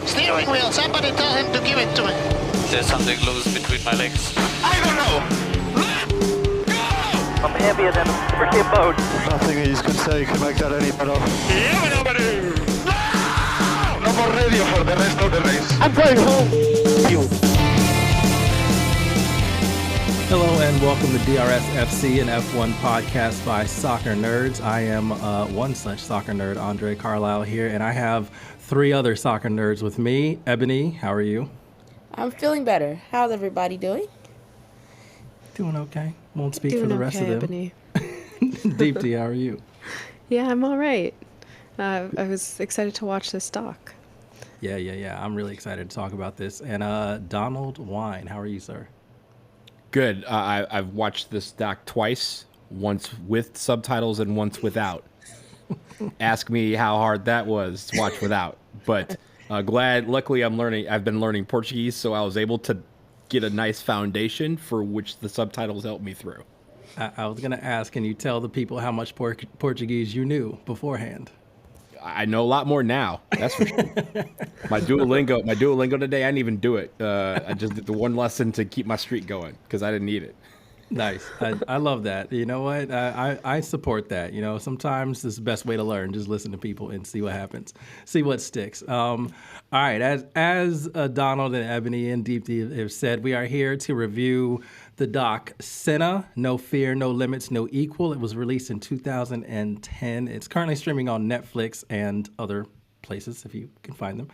Steering wheel, somebody tell him to give it to me. There's something loose between my legs. I don't know. Let go! I'm heavier than a freaking boat. Nothing you could say could make that any better. Yeah, nobody. No more radio for the rest of the race. I'm going home. Hello and welcome to DRS FC, an F1 podcast by soccer nerds. I am one such soccer nerd, André Carlisle here, and I have three other soccer nerds with me. Eboni, how are you? I'm feeling better. How's everybody doing? Doing okay. Won't speak Doing for the rest okay, of them. Ebony. Deepti, how are you? Yeah, I'm all right. I was excited to watch this doc. Yeah. I'm really excited to talk about this. And Donald Wine, how are you, sir? Good. I've watched this doc twice, once with subtitles and once without. Ask me how hard that was to watch without. But luckily I've been learning Portuguese, so I was able to get a nice foundation for which the subtitles helped me through. I was going to ask, can you tell the people how much Portuguese you knew beforehand? I know a lot more now, that's for sure. My Duolingo today, I didn't even do it. I just did the one lesson to keep my streak going because I didn't need it. Nice. I love that. You know what? I support that. You know, sometimes this is the best way to learn. Just listen to people and see what happens. See what sticks. All right. As Donald and Ebony and Deepti have said, we are here to review the doc Senna, No Fear, No Limits, No Equal. It was released in 2010. It's currently streaming on Netflix and other places if you can find them.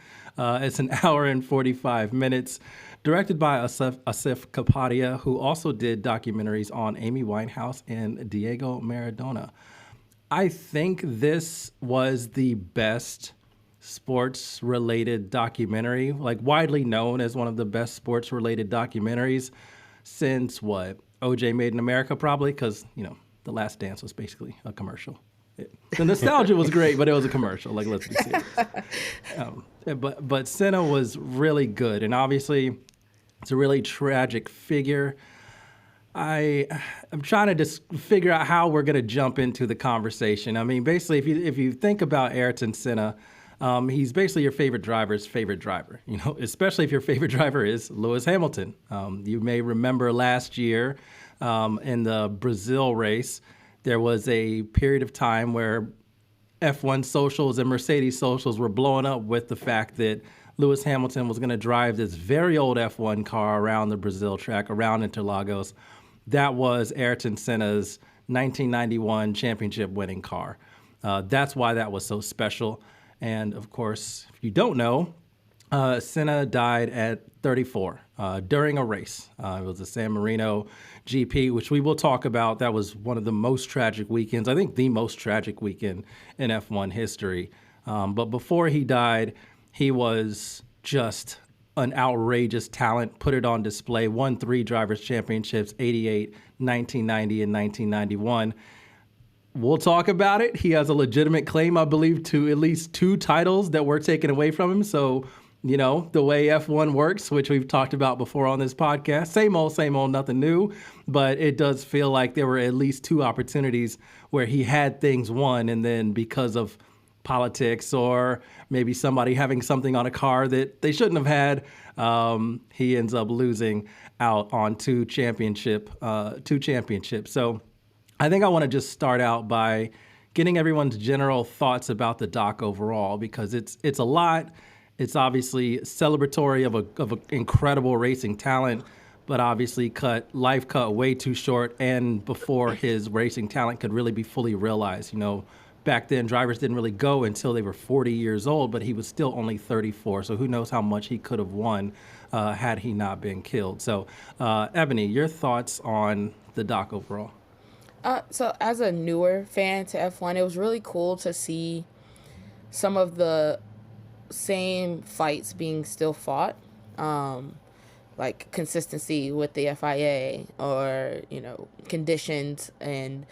It's an hour and 45 minutes. Directed by Asif Kapadia, who also did documentaries on Amy Winehouse and Diego Maradona. I think this was the best sports-related documentary, like widely known as one of the best sports-related documentaries since O.J. Made in America, probably, because, The Last Dance was basically a commercial. The nostalgia was great, but it was a commercial. Like, let's be serious. But Senna was really good, and obviously, it's a really tragic figure. I'm trying to just figure out how we're going to jump into the conversation. I mean, basically, if you think about Ayrton Senna, he's basically your favorite driver's favorite driver. Especially if your favorite driver is Lewis Hamilton. You may remember last year in the Brazil race, there was a period of time where F1 socials and Mercedes socials were blowing up with the fact that Lewis Hamilton was going to drive this very old F1 car around the Brazil track, around Interlagos. That was Ayrton Senna's 1991 championship winning car. That's why that was so special. And of course, if you don't know, Senna died at 34 during a race. It was the San Marino GP, which we will talk about. That was one of the most tragic weekends, I think the most tragic weekend in F1 history. But before he died, he was just an outrageous talent, put it on display, won 3 drivers' championships, 88, 1990, and 1991. We'll talk about it. He has a legitimate claim, I believe, to at least 2 titles that were taken away from him. So, the way F1 works, which we've talked about before on this podcast, same old, nothing new. But it does feel like there were at least 2 opportunities where he had things won, and then because of politics or maybe somebody having something on a car that they shouldn't have had, he ends up losing out on 2 championships. So I think I want to just start out by getting everyone's general thoughts about the doc overall, because it's a lot. It's obviously celebratory of an incredible racing talent, but obviously life cut way too short, and before his racing talent could really be fully realized. Back then, drivers didn't really go until they were 40 years old, but he was still only 34. So who knows how much he could have won had he not been killed. So, Ebony, your thoughts on the doc overall? So as a newer fan to F1, it was really cool to see some of the same fights being still fought, like consistency with the FIA or, conditions, and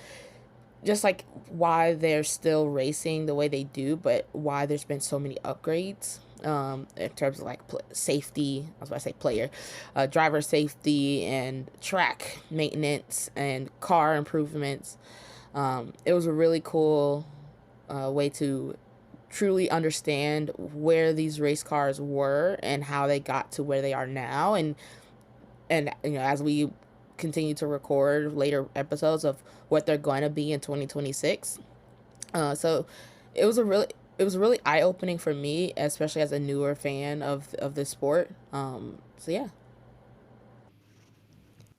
just like why they're still racing the way they do, but why there's been so many upgrades in terms of like safety. I was about to say player, driver safety and track maintenance and car improvements. It was a really cool way to truly understand where these race cars were and how they got to where they are now. And as we continue to record later episodes of what they're going to be in 2026. So it was really eye-opening for me, especially as a newer fan of this sport. So yeah.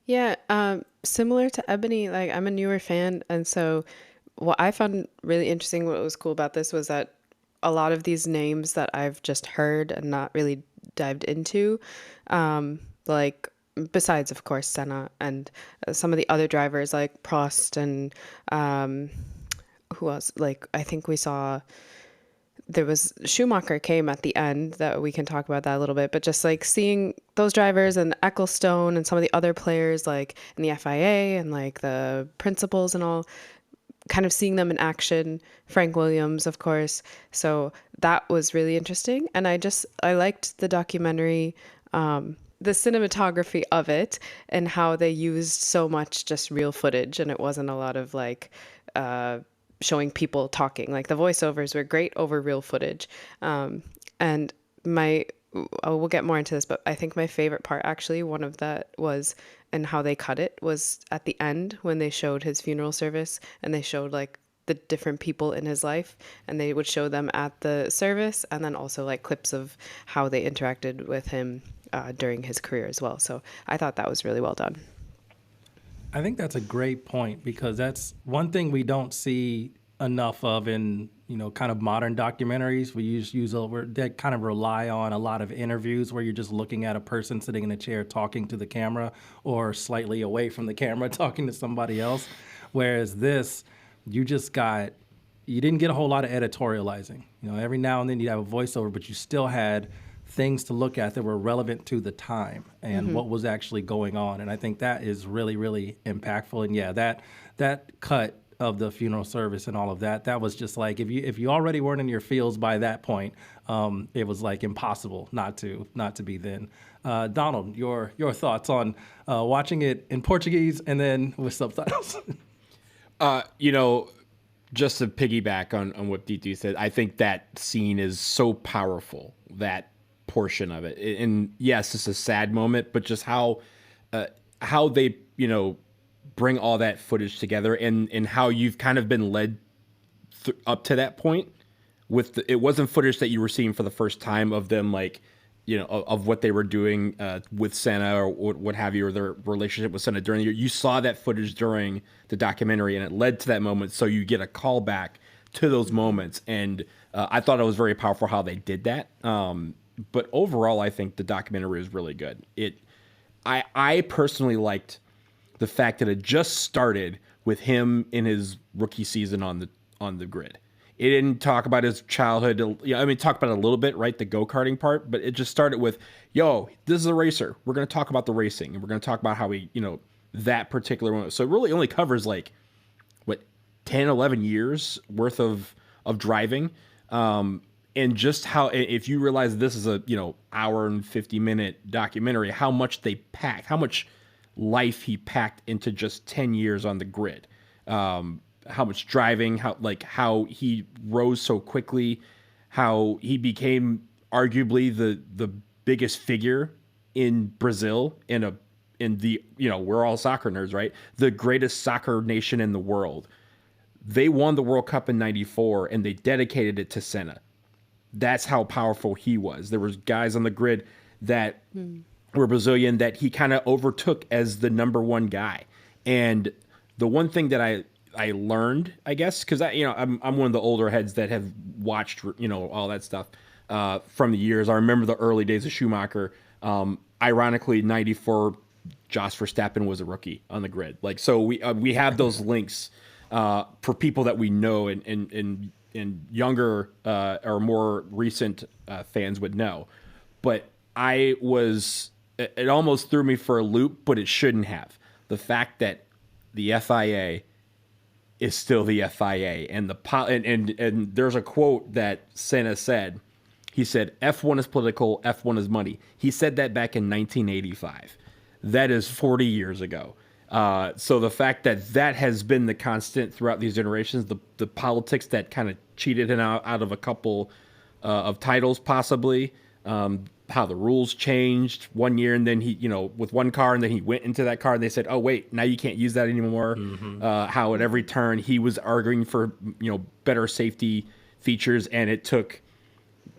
Yeah, similar to Ebony, like I'm a newer fan, and so what I found really interesting, what was cool about this was that a lot of these names that I've just heard and not really dived into, like besides of course Senna and some of the other drivers like Prost and who else? Like I think we saw there was Schumacher came at the end, that we can talk about that a little bit, but just like seeing those drivers and Ecclestone and some of the other players like in the FIA and like the principals and all, kind of seeing them in action, Frank Williams, of course. So that was really interesting. And I liked the documentary, the cinematography of it and how they used so much just real footage. And it wasn't a lot of like, showing people talking. Like the voiceovers were great over real footage. And we'll get more into this, but I think my favorite part, actually, one of that was, and how they cut it, was at the end when they showed his funeral service and they showed like the different people in his life, and they would show them at the service, and then also like clips of how they interacted with him during his career as well. So I thought that was really well done. I think that's a great point, because that's one thing we don't see enough of in, kind of modern documentaries. We they kind of rely on a lot of interviews where you're just looking at a person sitting in a chair talking to the camera, or slightly away from the camera talking to somebody else. Whereas this, you didn't get a whole lot of editorializing. Every now and then you have a voiceover, but you still had things to look at that were relevant to the time and what was actually going on. And I think that is really, really impactful. And yeah, that cut of the funeral service and all of that was just like, if you already weren't in your feels by that point, it was like impossible not to be then. Donald, your thoughts on watching it in Portuguese and then with subtitles? Just to piggyback on what Deepti said, I think that scene is so powerful, that portion of it. And yes, it's a sad moment, but just how they, bring all that footage together, and how you've kind of been led up to that point with it wasn't footage that you were seeing for the first time of them, like, of what they were doing with Senna or what have you, or their relationship with Senna during the year. You saw that footage during the documentary, and it led to that moment. So you get a callback to those moments. And I thought it was very powerful how they did that. But overall, I think the documentary is really good. I personally liked the fact that it just started with him in his rookie season on the grid. It didn't talk about his childhood. Talk about it a little bit, right? The go-karting part, but it just started with, this is a racer. We're going to talk about the racing, and we're going to talk about how he, that particular one. So it really only covers 10, 11 years worth of driving. And just how, if you realize this is a, hour and 50-minute documentary, how much they packed, how much life he packed into just 10 years on the grid. How much driving, how he rose so quickly, how he became arguably the biggest figure in Brazil in the, we're all soccer nerds, right? The greatest soccer nation in the world. They won the World Cup in '94 and they dedicated it to Senna. That's how powerful he was. There was guys on the grid that were Brazilian that he kind of overtook as the number one guy. And the one thing that I learned, I guess, because I'm one of the older heads that have watched all that stuff from the years. I remember the early days of Schumacher. Ironically, '94, Jos Verstappen was a rookie on the grid. So we have those links for people that we know and younger or more recent fans would know. But it almost threw me for a loop, but it shouldn't have. The fact that the FIA is still the FIA, and and there's a quote that Senna said. He said, "F1 is political, F1 is money." He said that back in 1985. That is 40 years ago. So the fact that that has been the constant throughout these generations, the politics that kind of cheated him out of a couple of titles, possibly, how the rules changed one year, and then he, with one car, and then he went into that car, and they said, oh, wait, now you can't use that anymore. How at every turn he was arguing for, better safety features, and it took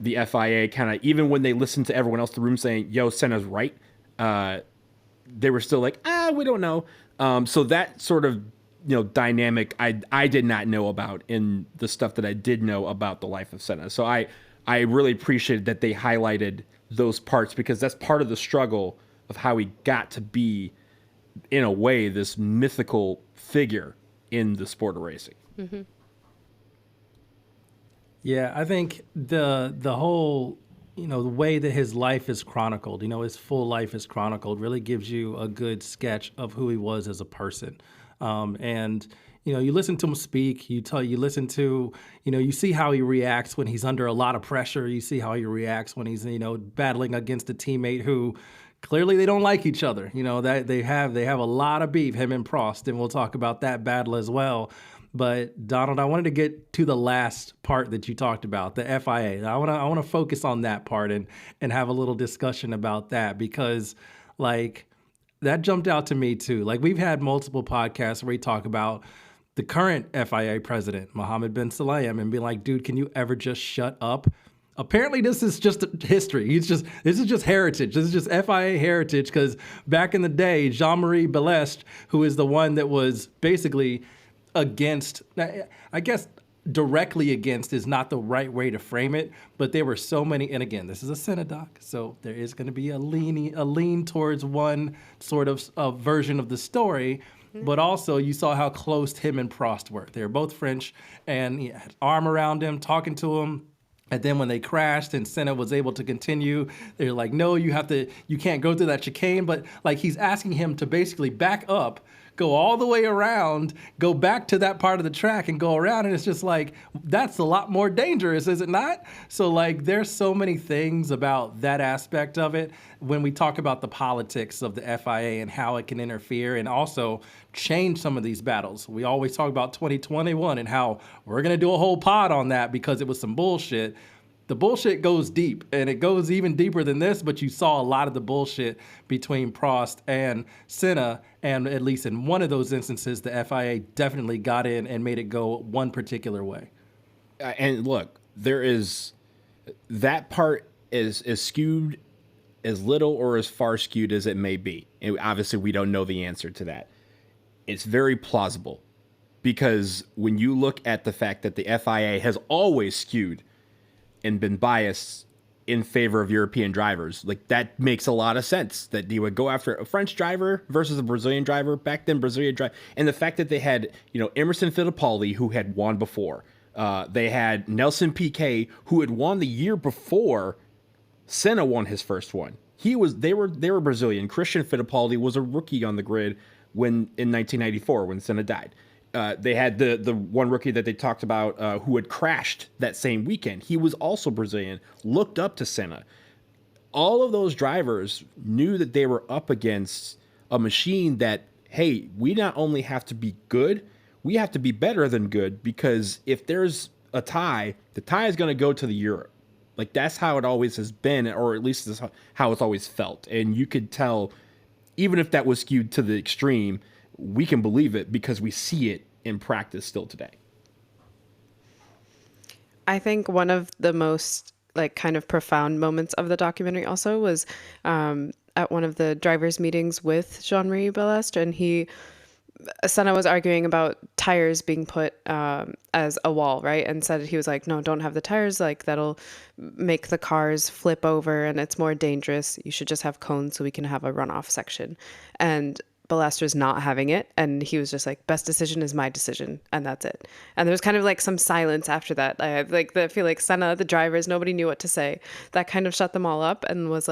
the FIA kind of, even when they listened to everyone else in the room saying, yo, Senna's right, they were still like, we don't know. So that sort of, dynamic I did not know about in the stuff that I did know about the life of Senna. So I really appreciated that they highlighted those parts, because that's part of the struggle of how he got to be, in a way, this mythical figure in the sport of racing. Mm-hmm. Yeah, I think the whole, the way that his life is chronicled, his full life is chronicled, really gives you a good sketch of who he was as a person. And you listen to him speak, you listen to, you see how he reacts when he's under a lot of pressure. You see how he reacts when he's, battling against a teammate who clearly they don't like each other. That they have a lot of beef, him and Prost, and we'll talk about that battle as well. But Donald, I wanted to get to the last part that you talked about, the FIA. I want to focus on that part and have a little discussion about that, because that jumped out to me too. We've had multiple podcasts where we talk about the current FIA president, Mohammed bin Sulayem, and be like, dude, can you ever just shut up? Apparently, this is just history. This is just heritage. This is just FIA heritage, because back in the day, Jean-Marie Balestre, who is the one that was basically against, I guess directly against is not the right way to frame it, but there were so many, and again, this is a Senna doc, so there is going to be a lean towards one sort of version of the story. But also, you saw how close him and Prost were. They were both French, and he had arm around him, talking to him. And then when they crashed and Senna was able to continue, they're like, no, you can't go through that chicane. But he's asking him to basically back up, go all the way around, go back to that part of the track and go around. And it's just that's a lot more dangerous, is it not? So there's so many things about that aspect of it when we talk about the politics of the FIA and how it can interfere and also change some of these battles. We always talk about 2021 and how we're going to do a whole pod on that because it was some bullshit. The bullshit goes deep, and it goes even deeper than this, but you saw a lot of the bullshit between Prost and Senna, and at least in one of those instances, the FIA definitely got in and made it go one particular way. And look, that part is skewed as little or as far skewed as it may be. And obviously, we don't know the answer to that. It's very plausible, because when you look at the fact that the FIA has always skewed and been biased in favor of European drivers, that makes a lot of sense that you would go after a French driver versus a Brazilian driver. Back then, Brazilian driver, and the fact that they had, Emerson Fittipaldi, who had won before. They had Nelson Piquet, who had won the year before Senna won his first one. They were Brazilian. Christian Fittipaldi was a rookie on the grid in 1994 when Senna died. They had the one rookie that they talked about who had crashed that same weekend. He was also Brazilian, looked up to Senna. All of those drivers knew that they were up against a machine that, hey, we not only have to be good, we have to be better than good, because if there's a tie, the tie is going to go to the Europe. That's how it always has been, or at least that's how it's always felt. And you could tell, even if that was skewed to the extreme, we can believe it because we see it in practice still today. I think one of the most kind of profound moments of the documentary also was at one of the drivers' meetings with Jean-Marie Balestre, and Senna was arguing about tires being put as a wall, right? And said, he was like, no, don't have the tires, that'll make the cars flip over and it's more dangerous. You should just have cones so we can have a runoff section. And Balestre's not having it, and he was just like, best decision is my decision, and that's it. And there was kind of some silence after that. I feel like Senna, the drivers, nobody knew what to say. That kind of shut them all up and was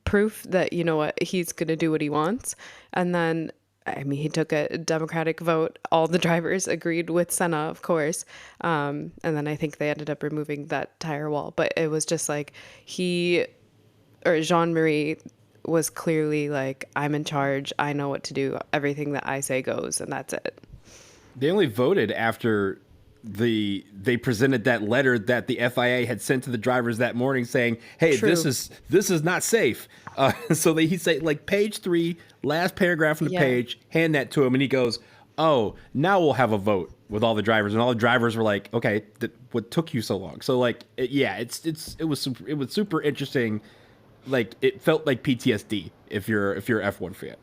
proof that, he's gonna do what he wants. And then he took a democratic vote. All the drivers agreed with Senna, of course. And then I think they ended up removing that tire wall. But it was just Jean-Marie was clearly like, I'm in charge. I know what to do. Everything that I say goes, and that's it. They only voted after they presented that letter that the FIA had sent to the drivers that morning saying, hey, True. this is not safe. So he said, like, page 3, last paragraph on the page, hand that to him, and he goes, oh, now we'll have a vote with all the drivers. And all the drivers were like, okay, what took you so long? So, like, it was super interesting. Like, it felt like PTSD if you're an F1 fan.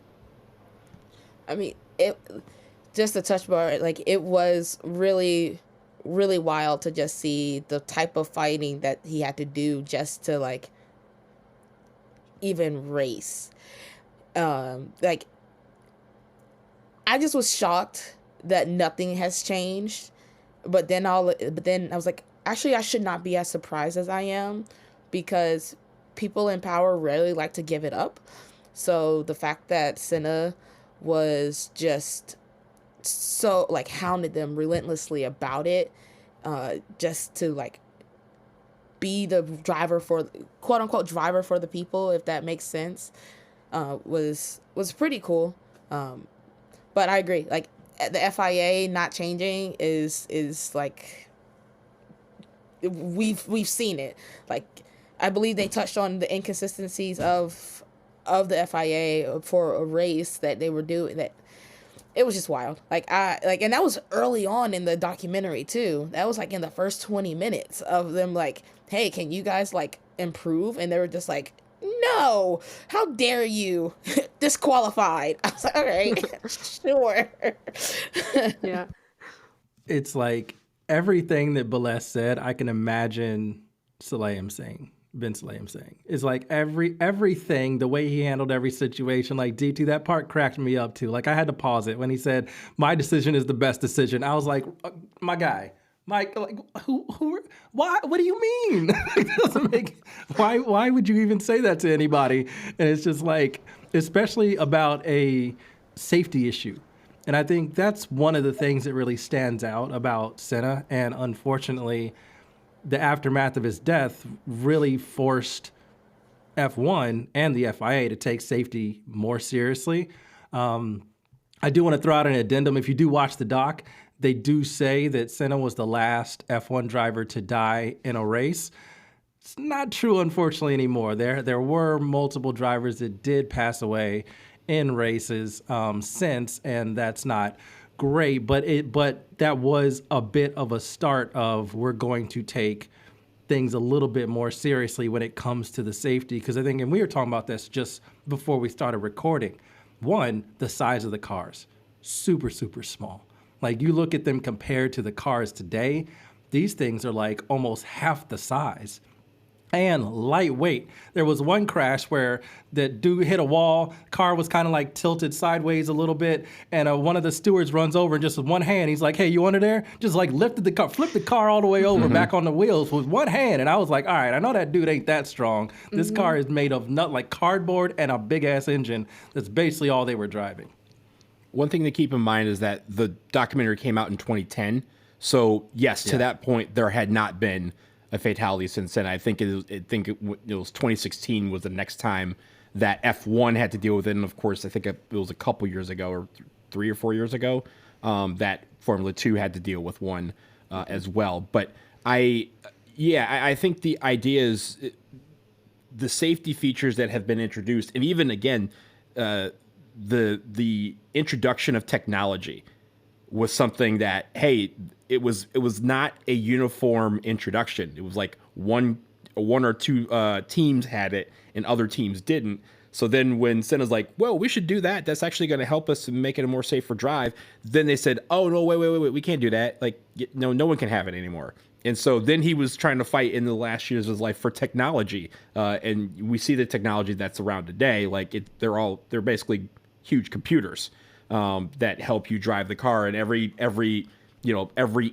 I mean, just to touch bar, like, it was really, really wild to just see the type of fighting that he had to do just to, like, even race. Like, I just was shocked that nothing has changed, but then I was like, actually, I should not be as surprised as I am, because people in power rarely like to give it up. So the fact that Senna was just so, like, hounded them relentlessly about it, just to, like, be the driver for, quote unquote, driver for the people, if that makes sense, was pretty cool. But I agree, like, the FIA not changing is like, we've seen it. Like, I believe they touched on the inconsistencies of the FIA for a race that they were doing. That it was just wild. And that was early on in the documentary too. That was like in the first 20 minutes of them, like, hey, can you guys, like, improve? And they were just like, no, how dare you, disqualified. I was like, all right, sure. Yeah. It's like everything that Balestre said, I can imagine Ben Sulayem saying. It's like everything, the way he handled every situation, like, Deepti, that part cracked me up too. Like, I had to pause it when he said, my decision is the best decision. I was like, my guy, Mike, like, why, what do you mean? It doesn't make, why would you even say that to anybody? And it's just like, especially about a safety issue. And I think that's one of the things that really stands out about Senna. And unfortunately, the aftermath of his death really forced F1 and the FIA to take safety more seriously. I do want to throw out an addendum. If you do watch the doc, they do say that Senna was the last F1 driver to die in a race. It's not true, unfortunately, anymore. There were multiple drivers that did pass away in races since, and that's not great. But that was a bit of a start of, we're going to take things a little bit more seriously when it comes to the safety. Because I think, and we were talking about this just before we started recording, one, the size of the cars, super, super small. Like, you look at them compared to the cars today, these things are like almost half the size. And lightweight. There was one crash where the dude hit a wall, car was kind of like tilted sideways a little bit, and one of the stewards runs over and just with one hand, he's like, hey, you under there? Just like lifted the car, flipped the car all the way over, back on the wheels with one hand. And I was like, all right, I know that dude ain't that strong. This car is made of like cardboard and a big ass engine. That's basically all they were driving. One thing to keep in mind is that the documentary came out in 2010. So yes, to that point, there had not been a fatality since then. I think it was 2016 was the next time that F1 had to deal with it. And of course, I think it was a couple years ago, or 3 or 4 years ago, that Formula 2 had to deal with one as well. But I think the idea is the safety features that have been introduced, and even again, the introduction of technology was something that, hey, it was not a uniform introduction. It was like one or two teams had it and other teams didn't. So then when Senna's like, well, we should do that, that's actually going to help us and make it a more safer drive, then they said, oh, no, wait, we can't do that. Like, no one can have it anymore. And so then he was trying to fight in the last years of his life for technology. And we see the technology that's around today. Like, they're basically huge computers that help you drive the car, and every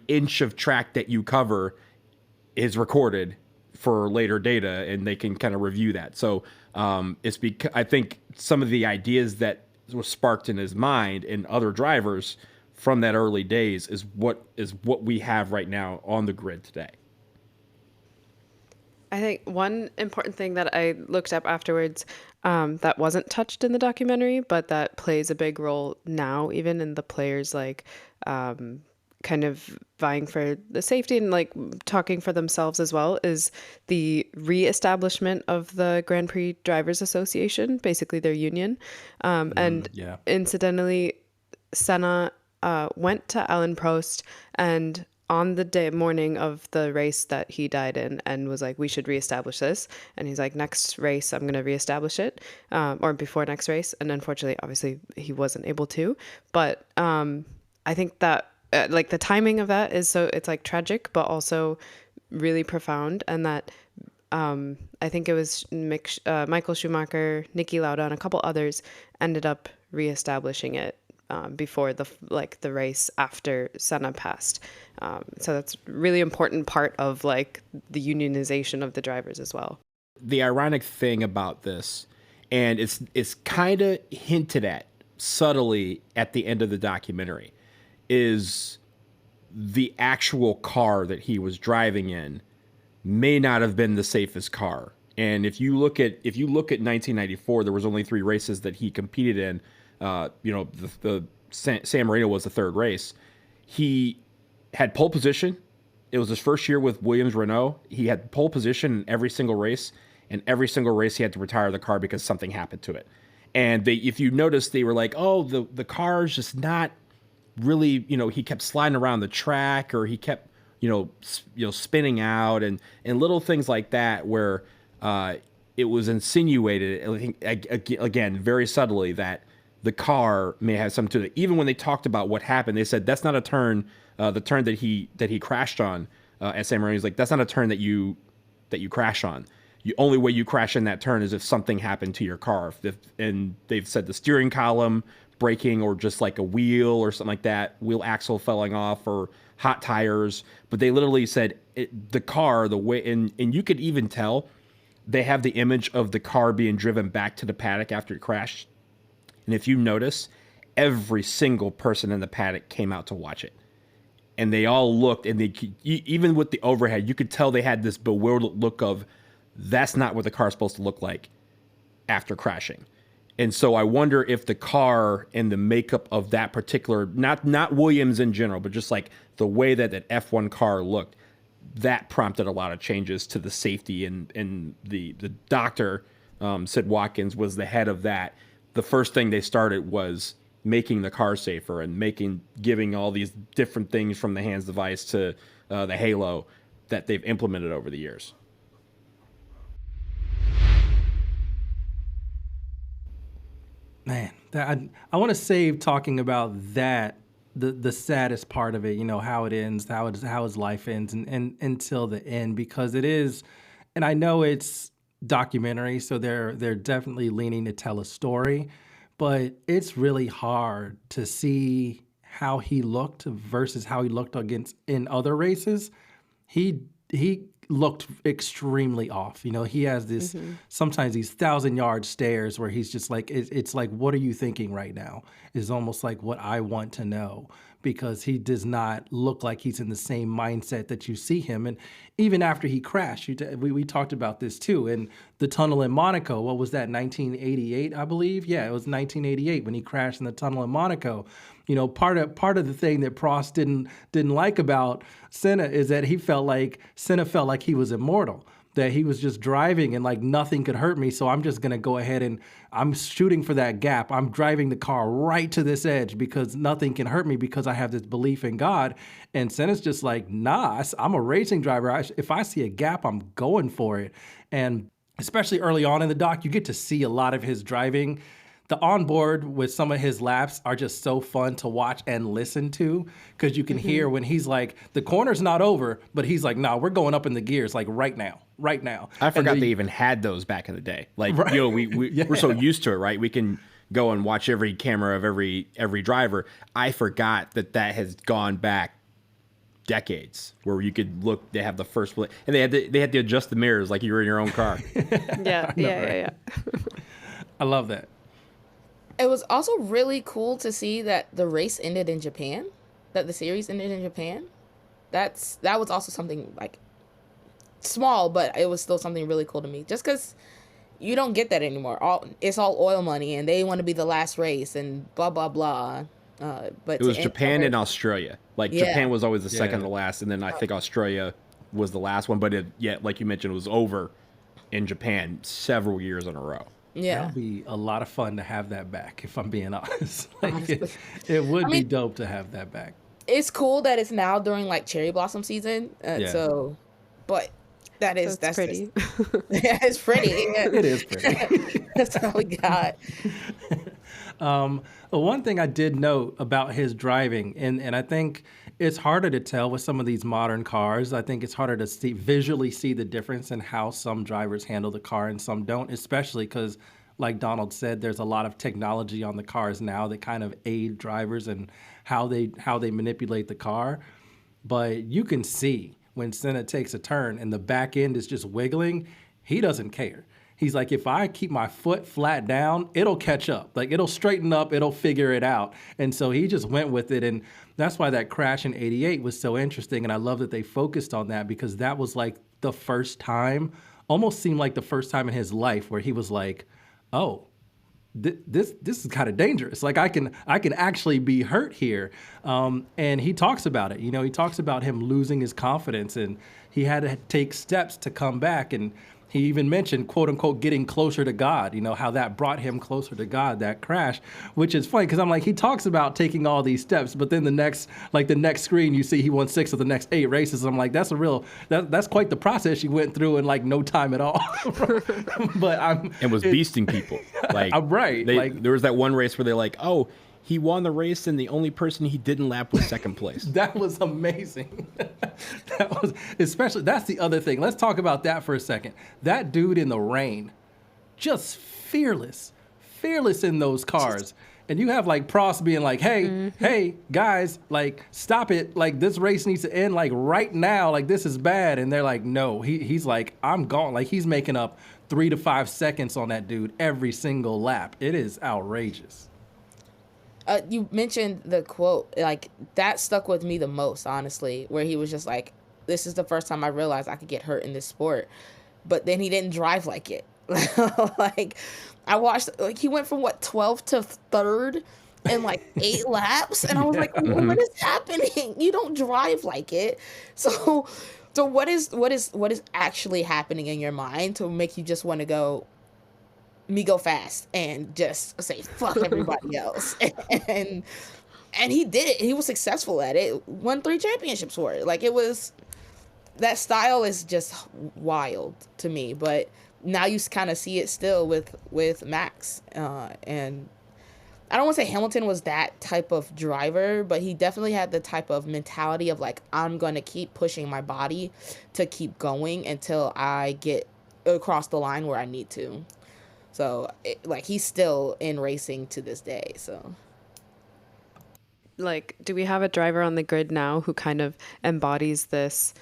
inch of track that you cover is recorded for later data, and they can kind of review that. So it's because I think some of the ideas that were sparked in his mind and other drivers from that early days is what we have right now on the grid today. I think one important thing that I looked up afterwards that wasn't touched in the documentary, but that plays a big role now, even in the players like kind of vying for the safety and like talking for themselves as well, is the reestablishment of the Grand Prix Drivers Association, basically their union. And incidentally, Senna went to Alan Prost and on the morning of the race that he died in and was like, we should reestablish this. And he's like, next race, I'm going to reestablish it, or before next race. And unfortunately, obviously, he wasn't able to. But I think that like the timing of that is so it's like tragic, but also really profound. And that I think it was Michael Schumacher, Niki Lauda, and a couple others ended up reestablishing it before the race after Senna passed. So that's a really important part of like the unionization of the drivers as well. The ironic thing about this, and it's kind of hinted at subtly at the end of the documentary, is the actual car that he was driving in may not have been the safest car. And if you look at 1994, there was only 3 races that he competed in. The San Marino was the 3rd race. He had pole position. It was his first year with Williams Renault. He had pole position in every single race, and every single race he had to retire the car because something happened to it. And if you notice, they were like, oh, the car's just not really, he kept sliding around the track, or he kept, spinning out, and little things like that where it was insinuated, I think, again, very subtly, that the car may have something to it. Even when they talked about what happened, they said that's not a turn. The turn that he crashed on at San Marino, he's like, that's not a turn that you crash on. The only way you crash in that turn is if something happened to your car. And they've said the steering column breaking, or just like a wheel or something like that, wheel axle falling off, or hot tires. But they literally said the car, the way, and you could even tell they have the image of the car being driven back to the paddock after it crashed. And if you notice, every single person in the paddock came out to watch it. And they all looked, and even with the overhead, you could tell they had this bewildered look of, that's not what the car's supposed to look like after crashing. And so I wonder if the car and the makeup of that particular, not Williams in general, but just like the way that F1 car looked, that prompted a lot of changes to the safety. And the doctor, Sid Watkins, was the head of that. The first thing they started was making the car safer and giving all these different things, from the hands device to the halo, that they've implemented over the years. Man, I want to save talking about that, the saddest part of it, how it ends, how his life ends, and until the end, because it is, and I know it's documentary, so they're definitely leaning to tell a story, but it's really hard to see how he looked versus how he looked in other races. He looked extremely off. He has this, sometimes these 1,000-yard stares where he's just like, it's like, what are you thinking right now? Is almost like what I want to know, because he does not look like he's in the same mindset that you see him. And even after he crashed, we talked about this too, in the tunnel in Monaco. What was that, 1988, I believe? Yeah, it was 1988 when he crashed in the tunnel in Monaco. Part of the thing that Prost didn't like about Senna is that Senna felt like he was immortal, that he was just driving and like nothing could hurt me. So I'm just going to go ahead and I'm shooting for that gap. I'm driving the car right to this edge because nothing can hurt me because I have this belief in God. And Senna's just like, nah, I'm a racing driver. If I see a gap, I'm going for it. And especially early on in the doc, you get to see a lot of his driving. The onboard with some of his laps are just so fun to watch and listen to, because you can hear when he's like, the corner's not over, but he's like, nah, we're going up in the gears like right now. I forgot they even had those back in the day. Like, right. We're so used to it, right? We can go and watch every camera of every driver. I forgot that has gone back decades, where you could look, they have the first, and they had to adjust the mirrors like you were in your own car. Yeah. I love that. It was also really cool to see that the race ended in Japan, that the series ended in Japan. That was also something like small, but it was still something really cool to me. Just because you don't get that anymore. It's all oil money, and they want to be the last race, and blah blah blah. But It was Japan and Australia. Like Yeah. Japan was always the second Yeah. to last, and then I think Australia was the last one. But like you mentioned, it was over in Japan several years in a row. Yeah. That'd be a lot of fun to have that back, if I'm being honest. Like, Honestly. it would I be mean- dope to have that back. It's cool that it's now during like cherry blossom season. Yeah. So, but that's pretty. Yeah, it's pretty. Yeah. It is pretty. That's all we got. One thing I did note about his driving, and I think it's harder to tell with some of these modern cars. I think it's harder to visually see the difference in how some drivers handle the car and some don't, especially because, like Donald said, there's a lot of technology on the cars now that kind of aid drivers and how they manipulate the car. But you can see when Senna takes a turn and the back end is just wiggling, he doesn't care. He's like, if I keep my foot flat down, it'll catch up. Like, it'll straighten up, it'll figure it out. And so he just went with it. And that's why that crash in '88 was so interesting. And I love that they focused on that, because that was like the first time, almost seemed like the first time in his life where he was like, oh, this is kind of dangerous. Like, I can actually be hurt here. And he talks about it. You know, he talks about him losing his confidence, and he had to take steps to come back. And he even mentioned, quote unquote, getting closer to God, you know, how that brought him closer to God, that crash, which is funny because I'm like, he talks about taking all these steps, but then the next screen, you see he won 6 of the next 8 races. I'm like, that's quite the process you went through in like no time at all. But And was beasting people. Like, I'm right. There was that one race where they're like, oh, he won the race, and the only person he didn't lap was second place. That was amazing. That's the other thing. Let's talk about that for a second. That dude in the rain, just fearless in those cars. And you have like Prost being like, hey, guys, like, stop it. Like, this race needs to end like right now. Like, this is bad. And they're like, no, he's like, I'm gone. Like, he's making up 3 to 5 seconds on that dude every single lap. It is outrageous. You mentioned the quote, like, that stuck with me the most, honestly, where he was just like, this is the first time I realized I could get hurt in this sport. But then he didn't drive like it. Like, I watched, like, he went from 12th to 3rd in like 8 laps. And I was like, what is happening? You don't drive like it. So what is actually happening in your mind to make you just want to go fast and just say fuck everybody else? and he did it. He was successful at it. Won 3 championships for it. Like, it was, that style is just wild to me. But now you kind of see it still with Max. And I don't want to say Hamilton was that type of driver, but he definitely had the type of mentality of like, I'm gonna keep pushing my body to keep going until I get across the line where I need to. So, like, he's still in racing to this day, so. Like, do we have a driver on the grid now who kind of embodies this,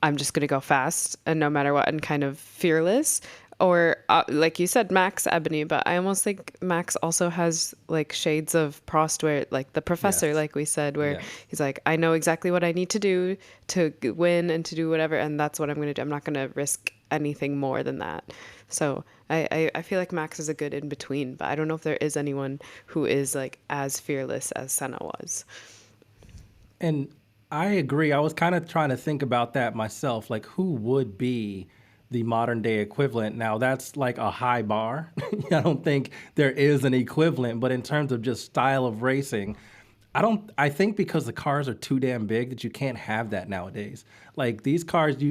I'm just going to go fast and no matter what, and kind of fearless? Or, like you said, Max, Ebony, but I almost think Max also has, like, shades of Prost where, like, the professor, Yes. like we said, where Yeah. he's like, I know exactly what I need to do to win and to do whatever, and that's what I'm going to do. I'm not going to risk anything more than that. So I feel like Max is a good in-between, but I don't know if there is anyone who is, like, as fearless as Senna was. And I agree. I was kind of trying to think about that myself. Like, who would be the modern day equivalent? Now, that's like a high bar. I don't think there is an equivalent, but in terms of just style of racing, I think because the cars are too damn big that you can't have that nowadays. Like, these cars,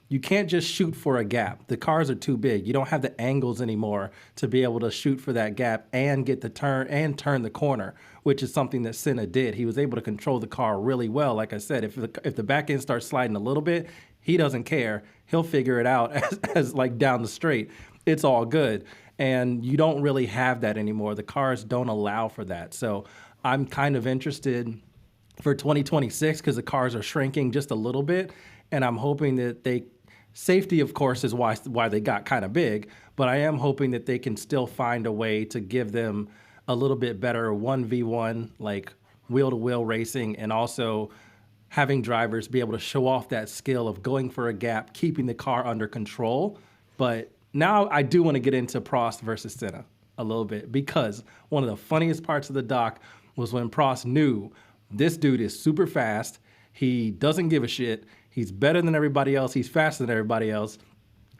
you can't just shoot for a gap. The cars are too big. You don't have the angles anymore to be able to shoot for that gap and get the turn and turn the corner, which is something that Senna did. He was able to control the car really well. Like I said, if the back end starts sliding a little bit, he doesn't care. He'll figure it out as like down the straight. It's all good. And you don't really have that anymore. The cars don't allow for that. So I'm kind of interested for 2026 because the cars are shrinking just a little bit. And I'm hoping that safety, of course, is why they got kind of big, but I am hoping that they can still find a way to give them a little bit better 1v1, like wheel-to-wheel racing, and also having drivers be able to show off that skill of going for a gap, keeping the car under control. But now I do want to get into Prost versus Senna a little bit, because one of the funniest parts of the doc was when Prost knew this dude is super fast. He doesn't give a shit. He's better than everybody else. He's faster than everybody else.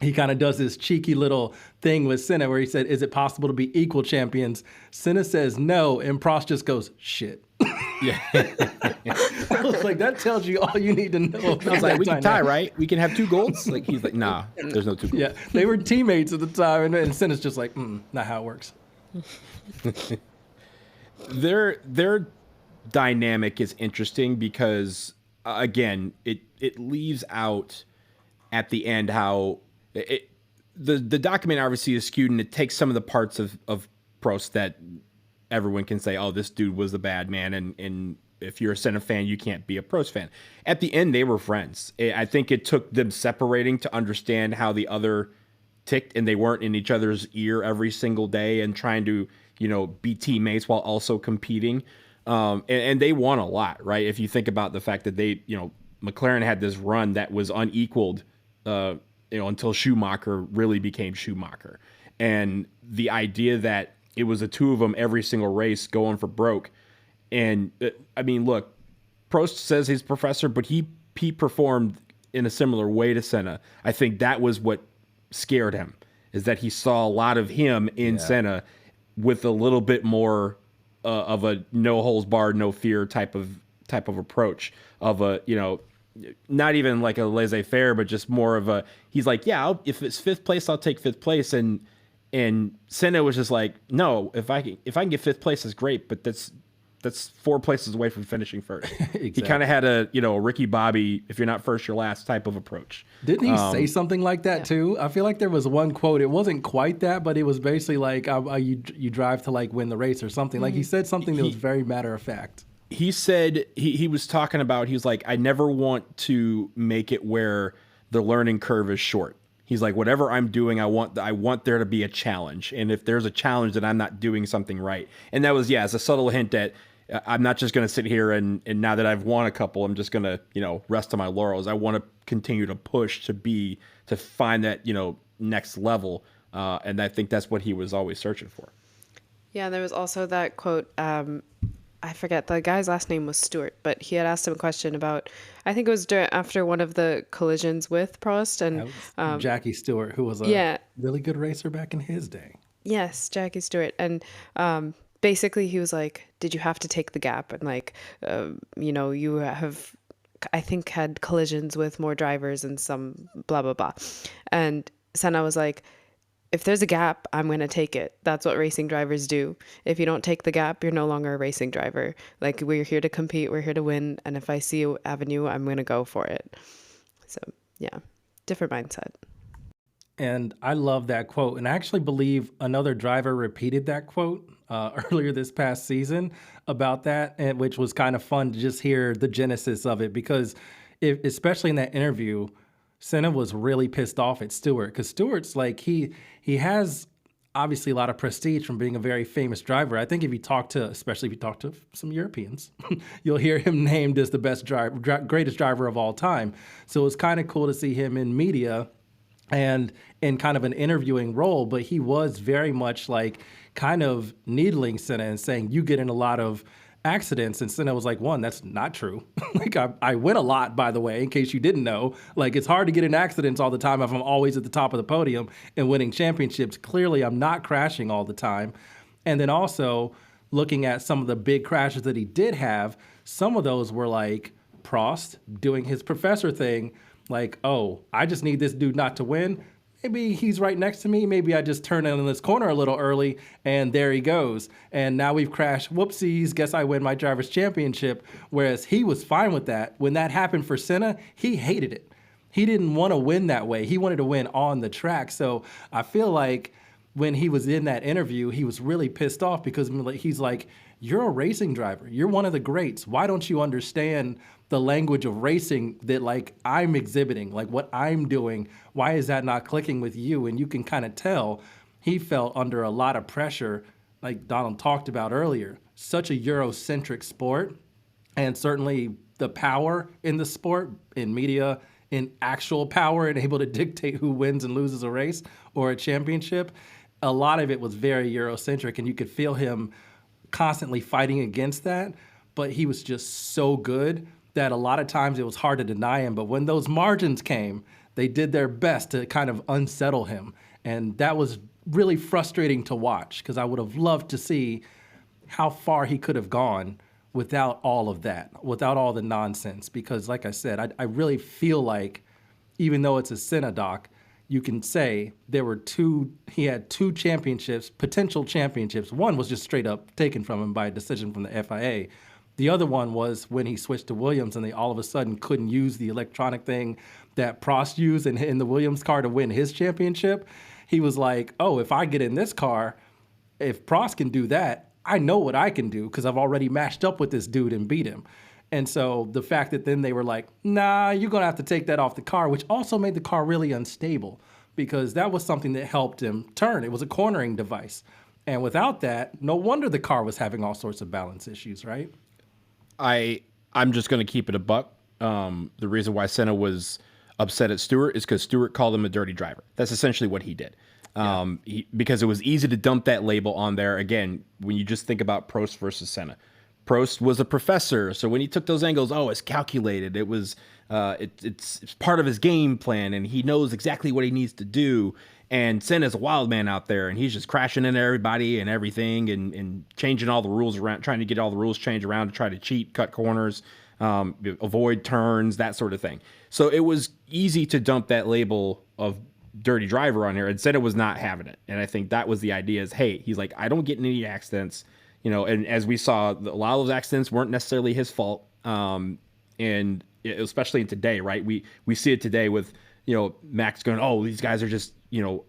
He kind of does this cheeky little thing with Senna where he said, is it possible to be equal champions? Senna says no, and Prost just goes, shit. Yeah. I was like, that tells you all you need to know. I was like, we can tie, right? We can have 2 golds? Like, he's like, nah, there's no 2 golds. Yeah, they were teammates at the time, and Senna's just like, not how it works. Their dynamic is interesting because, again, it leaves out at the end how the document obviously is skewed, and it takes some of the parts of Prost that everyone can say, oh, this dude was the bad man, and if you're a Senna fan, you can't be a Prost fan. At the end, they were friends. I think it took them separating to understand how the other ticked, and they weren't in each other's ear every single day and trying to, be teammates while also competing. And they won a lot, right? If you think about the fact that they, McLaren had this run that was unequaled, until Schumacher really became Schumacher. And the idea that it was the 2 of them every single race going for broke. And I mean, look, Prost says he's professor, but he performed in a similar way to Senna. I think that was what scared him, is that he saw a lot of him in Senna with a little bit more of a no holds barred, no fear type of approach of a, not even like a laissez-faire, but just more of a, he's like, yeah, if it's 5th place, I'll take 5th place. And Senna was just like, no, if I can get 5th place, is great, but that's 4 places away from finishing first. Exactly. He kind of had a, Ricky Bobby, if you're not first, you're last type of approach. Didn't he say something like that too? I feel like there was one quote. It wasn't quite that, but it was basically like, you drive to like win the race or something. Like he said something that was very matter of fact. He said, he was talking about, he was like, I never want to make it where the learning curve is short. He's like, whatever I'm doing, I want there to be a challenge. And if there's a challenge, that I'm not doing something right. And that was, it's a subtle hint that I'm not just going to sit here and now that I've won a couple, I'm just going to, rest on my laurels. I want to continue to push to find that, next level. And I think that's what he was always searching for. Yeah, there was also that quote, I forget, the guy's last name was Stewart, but he had asked him a question about, I think it was after one of the collisions with Prost, and Jackie Stewart, who was a really good racer back in his day. Yes, Jackie Stewart. And basically he was like, did you have to take the gap? And like, you have, I think, had collisions with more drivers and some blah, blah, blah. And Senna was like, if there's a gap, I'm going to take it. That's what racing drivers do. If you don't take the gap, you're no longer a racing driver. Like, we're here to compete, we're here to win. And if I see an avenue, I'm going to go for it. So yeah, different mindset. And I love that quote. And I actually believe another driver repeated that quote earlier this past season about that, and which was kind of fun to just hear the genesis of it, because especially in that interview, Senna was really pissed off at Stewart, because Stewart's like, he has obviously a lot of prestige from being a very famous driver. I think especially if you talk to some Europeans, you'll hear him named as the best driver, greatest driver of all time. So it's kind of cool to see him in media and in kind of an interviewing role, but he was very much like kind of needling Senna and saying, you get in a lot of accidents. And Senna was like, one, that's not true. Like, I win a lot, by the way, in case you didn't know. Like, it's hard to get in accidents all the time if I'm always at the top of the podium and winning championships. Clearly, I'm not crashing all the time. And then also looking at some of the big crashes that he did have, some of those were like Prost doing his professor thing. Like, oh, I just need this dude not to win. Maybe he's right next to me. Maybe I just turn in this corner a little early, and there he goes. And now we've crashed. Whoopsies, guess I win my driver's championship. Whereas he was fine with that. When that happened for Senna, he hated it. He didn't want to win that way. He wanted to win on the track. So I feel like when he was in that interview, he was really pissed off because he's like, you're a racing driver. You're one of the greats. Why don't you understand the language of racing that like I'm exhibiting, like what I'm doing? Why is that not clicking with you? And you can kind of tell he felt under a lot of pressure, like Donald talked about earlier. Such a Eurocentric sport, and certainly the power in the sport, in media, in actual power and able to dictate who wins and loses a race or a championship, a lot of it was very Eurocentric, and you could feel him constantly fighting against that. But he was just so good that a lot of times it was hard to deny him. But when those margins came, they did their best to kind of unsettle him. And that was really frustrating to watch, because I would have loved to see how far he could have gone without all of that, without all the nonsense. Because like I said, I really feel like, even though it's a Senna doc, you can say he had two championships, potential championships. One was just straight up taken from him by a decision from the FIA. The other one was when he switched to Williams and they all of a sudden couldn't use the electronic thing that Prost used in the Williams car to win his championship. He was like, oh, if I get in this car, if Prost can do that, I know what I can do because I've already matched up with this dude and beat him. And so the fact that then they were like, nah, you're going to have to take that off the car, which also made the car really unstable, because that was something that helped him turn. It was a cornering device. And without that, no wonder the car was having all sorts of balance issues, right? I'm just going to keep it a buck. The reason why Senna was upset at Stewart is because Stewart called him a dirty driver. That's essentially what he did. Because it was easy to dump that label on there. Again, when you just think about Prost versus Senna, Prost was a professor, so when he took those angles, it's calculated. It was it's part of his game plan, and he knows exactly what he needs to do. And Senna's a wild man out there, and he's just crashing into everybody and everything, and changing all the rules around, trying to get all the rules changed around to try to cheat, cut corners, avoid turns, that sort of thing. So it was easy to dump that label of dirty driver on here, and Senna was not having it. And I think that was the idea is, hey, he's like, I don't get in any accidents, and as we saw, a lot of those accidents weren't necessarily his fault. And especially in today, right? We see it today with, Max going, oh, these guys are just,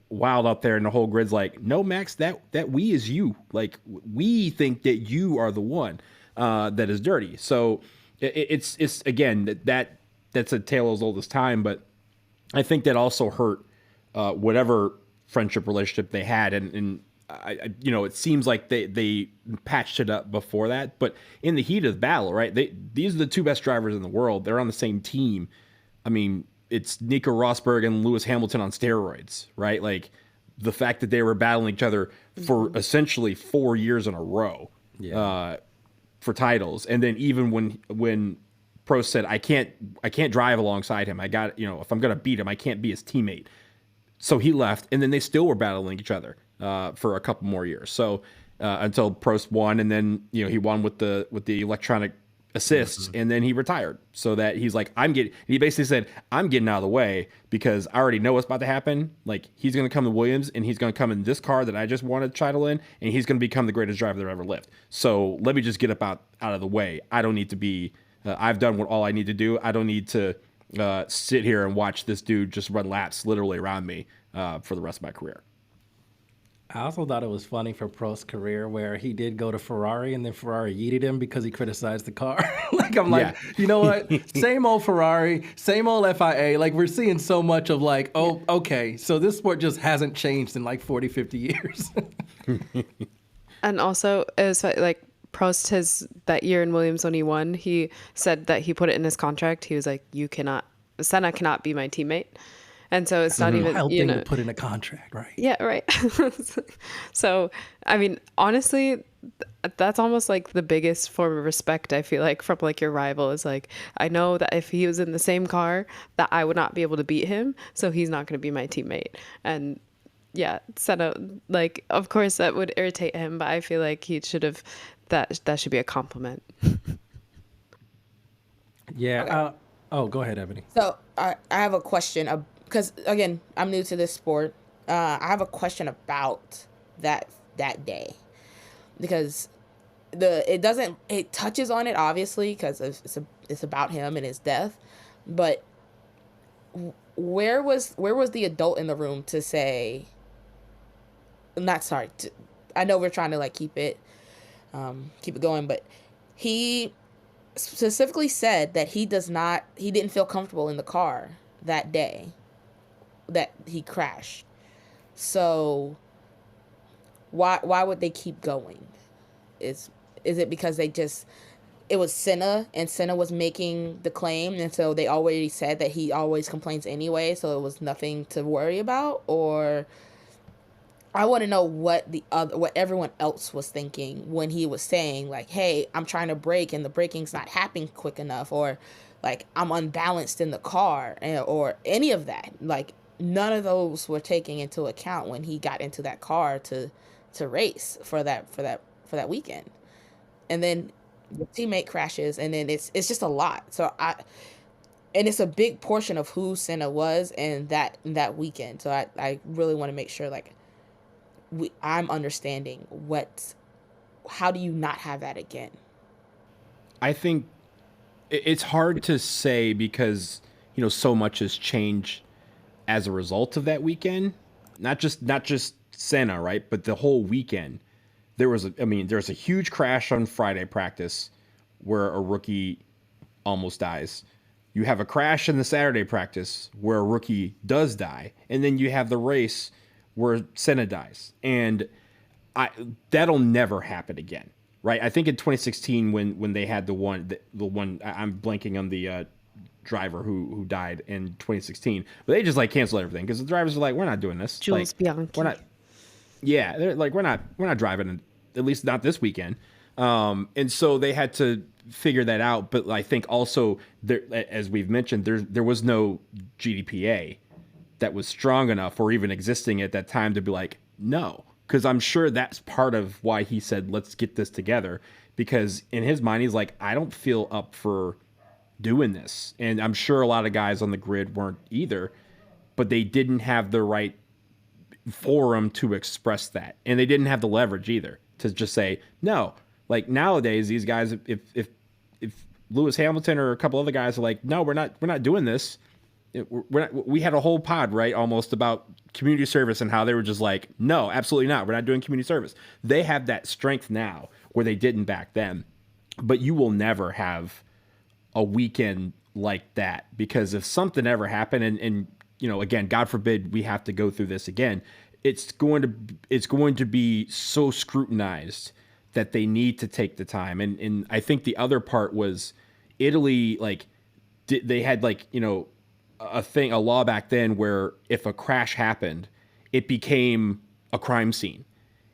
wild out there, and the whole grid's like, no, Max, that we is you. Like, we think that you are the one that is dirty. So it's again, that's a tale as old as time, but I think that also hurt whatever friendship relationship they had, and it seems like they patched it up before that, but in the heat of the battle, right? These are the two best drivers in the world. They're on the same team. I mean, it's Nico Rosberg and Lewis Hamilton on steroids, right? Like, the fact that they were battling each other for essentially 4 years in a row for titles, and then even when Prost said, I can't drive alongside him. I got, if I'm gonna beat him, I can't be his teammate. So he left, and then they still were battling each other for a couple more years. So until Prost won, and then he won with the electronic assists, and then he retired. So that he's like, he basically said, I'm getting out of the way because I already know what's about to happen. Like, he's going to come to Williams, and he's going to come in this car that I just won a title in, and he's going to become the greatest driver that ever lived. So let me just get out of the way. I don't need to be. I've done all I need to do. I don't need to sit here and watch this dude just run laps literally around me for the rest of my career. I also thought it was funny for Prost's career where he did go to Ferrari, and then Ferrari yeeted him because he criticized the car. You know what? Same old Ferrari, same old FIA. Like, we're seeing so much of like, oh, okay, so this sport just hasn't changed in like 40, 50 years. And also, it was like Prost, that year in Williams when he won, he said that he put it in his contract. He was like, Senna cannot be my teammate. And so it's not even, wild thing to put in a contract, right? Yeah, right. So, I mean, honestly, that's almost like the biggest form of respect, I feel like, from like your rival, is like, I know that if he was in the same car, that I would not be able to beat him, so he's not going to be my teammate. And yeah, Senna, like, of course that would irritate him, but I feel like he should have, that should be a compliment. Yeah. Okay. Go ahead, Ebony. So I have a question, because again, I'm new to this sport. I have a question about that day, because it touches on it obviously because it's about him and his death, but where was the adult in the room to say, I know we're trying to like keep it going, but he specifically said that he didn't feel comfortable in the car that day that he crashed. So why would they keep going? Is it because they just it was Senna, and Senna was making the claim, and so they already said that he always complains anyway, so it was nothing to worry about? Or I want to know what everyone else was thinking when he was saying, like, hey, I'm trying to brake and the braking's not happening quick enough, or like I'm unbalanced in the car, or any of that. Like, none of those were taken into account when he got into that car to race for that weekend. And then the teammate crashes, and then it's just a lot. And it's a big portion of who Senna was and that weekend. So I really want to make sure, like, I'm understanding how do you not have that again? I think it's hard to say because, so much has changed as a result of that weekend. Not just Senna, right? But the whole weekend. There's a huge crash on Friday practice where a rookie almost dies. You have a crash in the Saturday practice where a rookie does die. And then you have the race where Senna dies. And that'll never happen again, right? I think in 2016 when they had the one I'm blanking on the driver who died in 2016, but they just like canceled everything because the drivers are like, we're not doing this. Jules Bianchi. We're not. Yeah, they're like, we're not driving, at least not this weekend. And so they had to figure that out. But I think also there, as we've mentioned, there was no GDPA that was strong enough or even existing at that time to be like, no, because I'm sure that's part of why he said, let's get this together, because in his mind, he's like, I don't feel up for doing this. And I'm sure a lot of guys on the grid weren't either, but they didn't have the right forum to express that. And they didn't have the leverage either to just say, no. Like nowadays, these guys, if Lewis Hamilton or a couple other guys are like, no, we're not doing this. We had a whole pod, right, almost about community service and how they were just like, no, absolutely not. We're not doing community service. They have that strength now where they didn't back then. But you will never have a weekend like that, because if something ever happened and again, God forbid we have to go through this again, it's going to be so scrutinized that they need to take the time. And I think the other part was Italy, like they had a law back then where if a crash happened, it became a crime scene.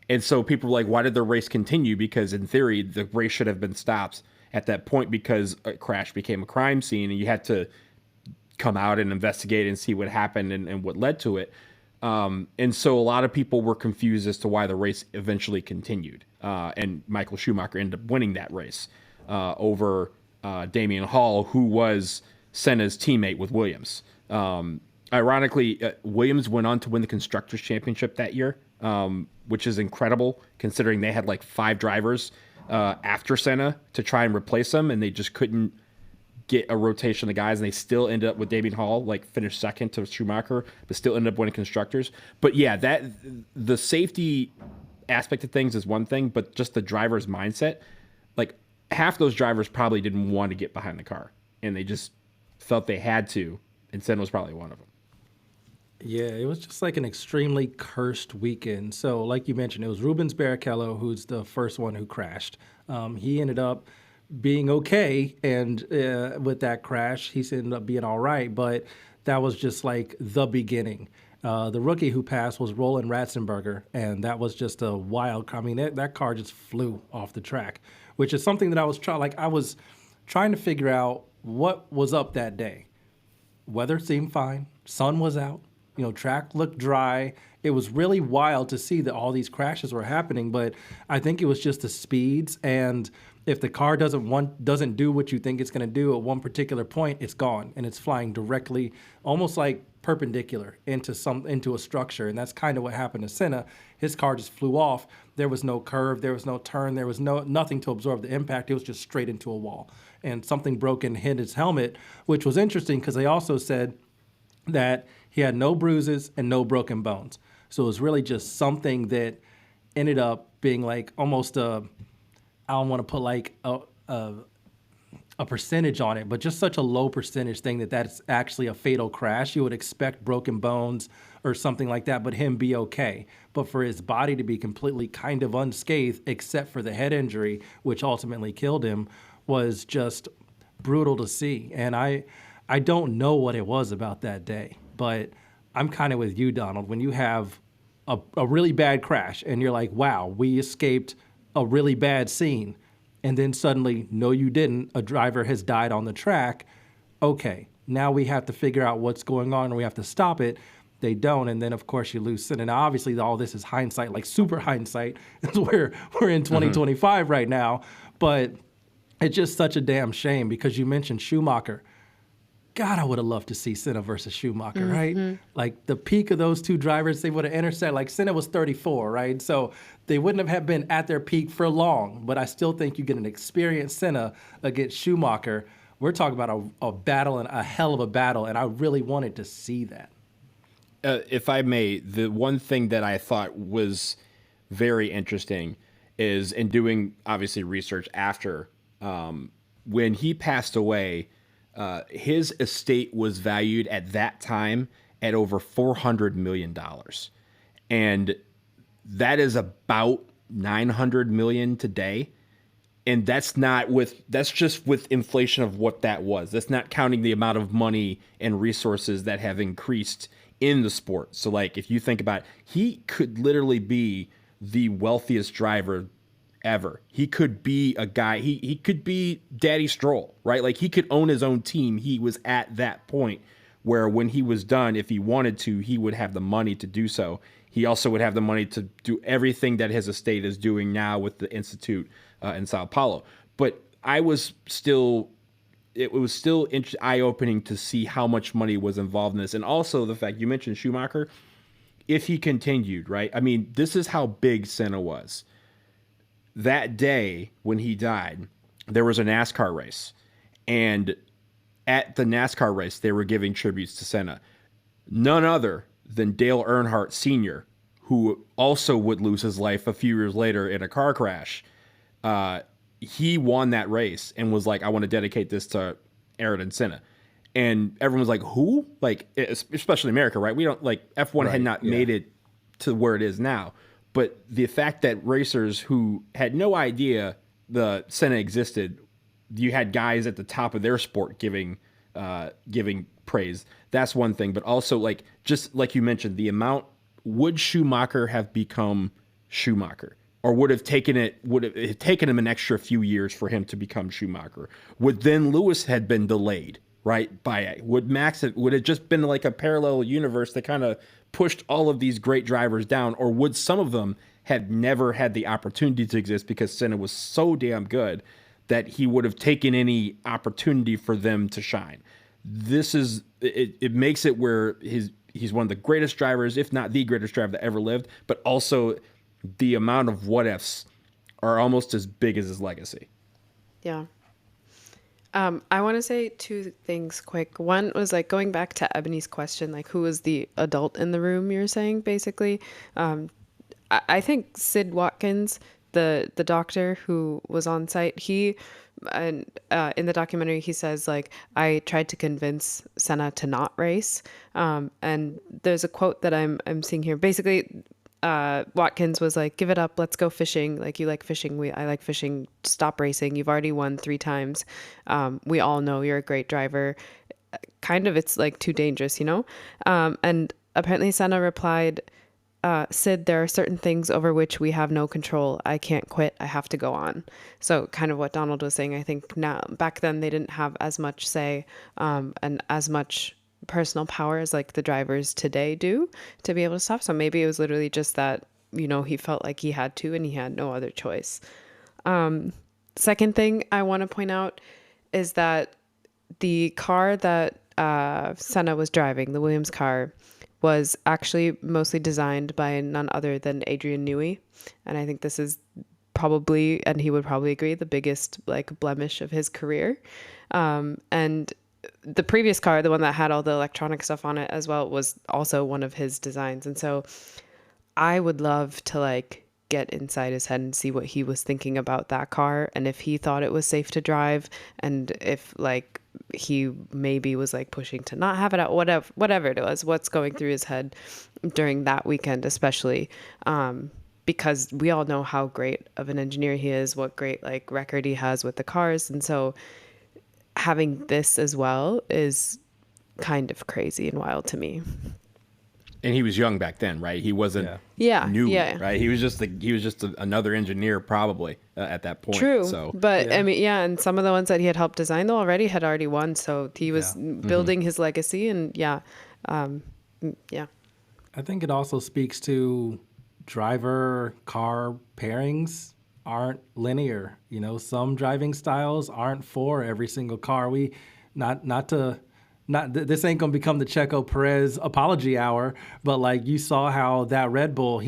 And so people were like, why did the race continue? Because in theory, the race should have been stopped at that point because a crash became a crime scene and you had to come out and investigate and see what happened and what led to it. And so a lot of people were confused as to why the race eventually continued. And Michael Schumacher ended up winning that race over Damian Hall, who was Senna's teammate with Williams. Ironically, Williams went on to win the Constructors' Championship that year, which is incredible considering they had like 5 drivers after Senna to try and replace him, and they just couldn't get a rotation of guys, and they still ended up with Damian Hall, like finished second to Schumacher, but still ended up winning Constructors. But yeah, that the safety aspect of things is one thing, but just the driver's mindset, like half those drivers probably didn't want to get behind the car, and they just felt they had to, and Senna was probably one of them. Yeah, it was just like an extremely cursed weekend. So like you mentioned, it was Rubens Barrichello who's the first one who crashed. He ended up being okay, and with that crash, he ended up being all right, but that was just like the beginning. The rookie who passed was Roland Ratzenberger, and that was just a wild, that car just flew off the track, which is something that I was trying to figure out what was up that day. Weather seemed fine, sun was out, track looked dry. It was really wild to see that all these crashes were happening, but I think it was just the speeds, and if the car doesn't do what you think it's going to do at one particular point, it's gone, and it's flying directly, almost like perpendicular into a structure, and that's kind of what happened to Senna. His car just flew off. There was no curve, there was no turn, there was nothing to absorb the impact. It was just straight into a wall, and something broke and hit his helmet, which was interesting because they also said that he had no bruises and no broken bones. So it was really just something that ended up being like almost I don't want to put like a percentage on it, but just such a low percentage thing that's actually a fatal crash. You would expect broken bones or something like that, but him be okay. But for his body to be completely kind of unscathed, except for the head injury, which ultimately killed him, was just brutal to see. And I don't know what it was about that day, but I'm kind of with you, Donald. When you have a really bad crash and you're like, wow, we escaped a really bad scene, and then suddenly, no, you didn't, a driver has died on the track. Okay, now we have to figure out what's going on and we have to stop it. They don't, and then of course you lose Senna. Now obviously all this is hindsight, like super hindsight. We're in 2025 right now, but it's just such a damn shame because you mentioned Schumacher. God, I would have loved to see Senna versus Schumacher, right? Like the peak of those two drivers, they would have intersected. Like Senna was 34, right? So they wouldn't have been at their peak for long, but I still think you get an experienced Senna against Schumacher. We're talking about a battle and a hell of a battle, and I really wanted to see that. If I may, the one thing that I thought was very interesting is in doing, obviously, research after, when he passed away, his estate was valued at that time at over $400 million. And that is about $900 million today. And that's just with inflation of what that was. That's not counting the amount of money and resources that have increased in the sport. So like, if you think about it, he could literally be the wealthiest driver ever. He could be a guy, he could be Daddy Stroll, right? Like he could own his own team. He was at that point where when he was done, if he wanted to, he would have the money to do so. He also would have the money to do everything that his estate is doing now with the Institute in Sao Paulo. But it was still eye-opening to see how much money was involved in this. And also the fact you mentioned Schumacher, if he continued, right? I mean, this is how big Senna was. That day when he died, there was a NASCAR race. And at the NASCAR race, they were giving tributes to Senna. None other than Dale Earnhardt Sr., who also would lose his life a few years later in a car crash. He won that race and was like, I want to dedicate this to Ayrton Senna. And everyone was like, who? Like, especially in America, right? We don't, like, F1 had not made it to where it is now. But the fact that racers who had no idea the Senna existed, you had guys at the top of their sport giving praise. That's one thing. But also, like, just like you mentioned, the amount, would Schumacher have become Schumacher? Or would it have taken him an extra few years for him to become Schumacher? Would then Lewis had been delayed, right? Would it just been like a parallel universe that kind of pushed all of these great drivers down? Or would some of them have never had the opportunity to exist because Senna was so damn good that he would have taken any opportunity for them to shine? This is, it makes it where he's one of the greatest drivers, if not the greatest driver that ever lived, but also the amount of what ifs are almost as big as his legacy. Yeah. I want to say two things quick. One was like going back to Ebony's question, like who was the adult in the room, you're saying, basically. I think Sid Watkins, the doctor who was on site, in the documentary, he says, like, I tried to convince Senna to not race. And there's a quote that I'm seeing here. Basically, Watkins was like, give it up, let's go fishing. Like, you like fishing, I like fishing, stop racing, you've already won 3 times. We all know you're a great driver. Kind of, it's like too dangerous, you know? And apparently Senna replied, Sid, there are certain things over which we have no control. I can't quit, I have to go on. So kind of what Donald was saying, I think now, back then they didn't have as much say and as much personal power as like the drivers today do to be able to stop. So maybe it was literally just that, you know, he felt like he had to and he had no other choice. Second thing I want to point out is that the car that Senna was driving, the Williams car, was actually mostly designed by none other than Adrian Newey. And I think this is probably, and he would probably agree, the biggest like blemish of his career. And the previous car, the one that had all the electronic stuff on it as well, was also one of his designs. And so I would love to like get inside his head and see what he was thinking about that car, and if he thought it was safe to drive, and if like he maybe was like pushing to not have it out, whatever it was, what's going through his head during that weekend especially. because we all know how great of an engineer he is, what great like record he has with the cars. And so having this as well is kind of crazy and wild to me. And he was young back then, right? He wasn't Yeah. new, Yeah. right? He was just another engineer probably at that point. True. So, But I mean, and some of the ones that he had helped design though had already won. So he was building his legacy, and I think it also speaks to driver car pairings aren't linear. You know, some driving styles aren't for every single car. This ain't gonna become the Checo Perez apology hour, but like you saw how that Red Bull,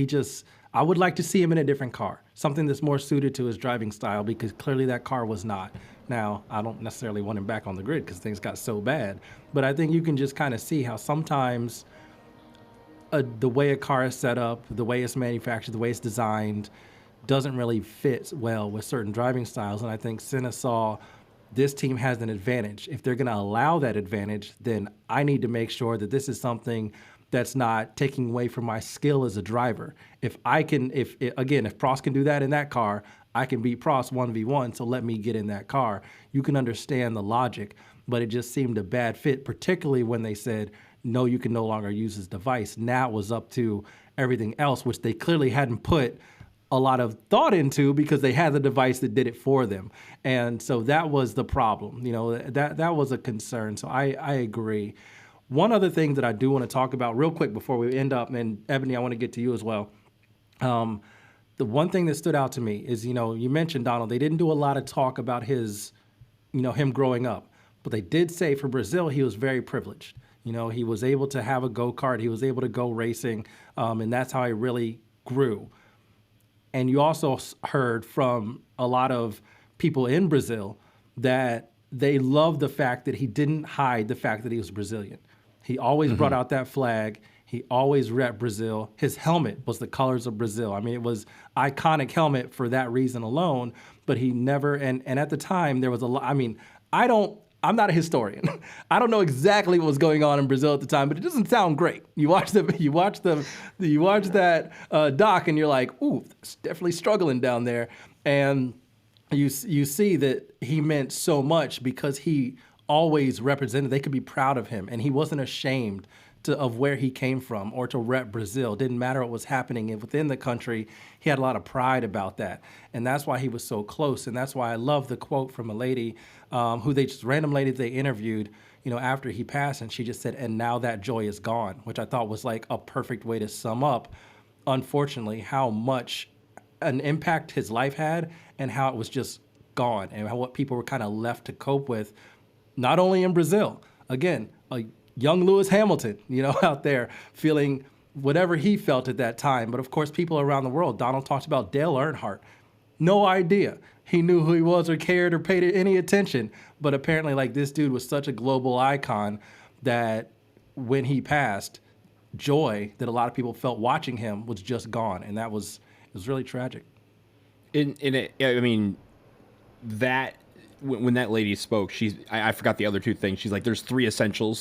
I would like to see him in a different car, something that's more suited to his driving style, because clearly that car was not. Now, I don't necessarily want him back on the grid because things got so bad, but I think you can just kind of see how sometimes the way a car is set up, the way it's manufactured, the way it's designed, doesn't really fit well with certain driving styles. And I think Senna saw this team has an advantage. If they're going to allow that advantage, then I need to make sure that this is something that's not taking away from my skill as a driver. If Prost can do that in that car, I can beat Prost 1v1, so let me get in that car. You can understand the logic, but it just seemed a bad fit, particularly when they said, no, you can no longer use this device. Now it was up to everything else, which they clearly hadn't put a lot of thought into because they had the device that did it for them. And so that was the problem. You know, that was a concern. So I agree. One other thing that I do want to talk about real quick before we end up, and Eboni, I want to get to you as well. The one thing that stood out to me is, you know, you mentioned, Donald, they didn't do a lot of talk about him growing up, but they did say for Brazil, he was very privileged. You know, he was able to have a go-kart, he was able to go racing, and that's how he really grew. And you also heard from a lot of people in Brazil that they loved the fact that he didn't hide the fact that he was Brazilian. He always brought out that flag. He always repped Brazil. His helmet was the colors of Brazil. I mean, it was iconic helmet for that reason alone, but he never, and at the time there was a lot, I mean, I'm not a historian. I don't know exactly what was going on in Brazil at the time, but it doesn't sound great. You watch that doc, and you're like, ooh, it's definitely struggling down there. And you see that he meant so much because he always represented. They could be proud of him, and he wasn't ashamed of where he came from or to rep Brazil. Didn't matter what was happening within the country. He had a lot of pride about that. And that's why he was so close. And that's why I love the quote from a lady random lady they interviewed, you know, after he passed. And she just said, and now that joy is gone, which I thought was like a perfect way to sum up, unfortunately, how much an impact his life had and how it was just gone and what people were kind of left to cope with, not only in Brazil. Again, a young Lewis Hamilton, you know, out there feeling whatever he felt at that time. But of course, people around the world, Donald talked about Dale Earnhardt. No idea he knew who he was or cared or paid any attention. But apparently, like, this dude was such a global icon that when he passed, joy that a lot of people felt watching him was just gone. And it was really tragic. I mean, that when that lady spoke, I forgot the other two things. She's like, there's three essential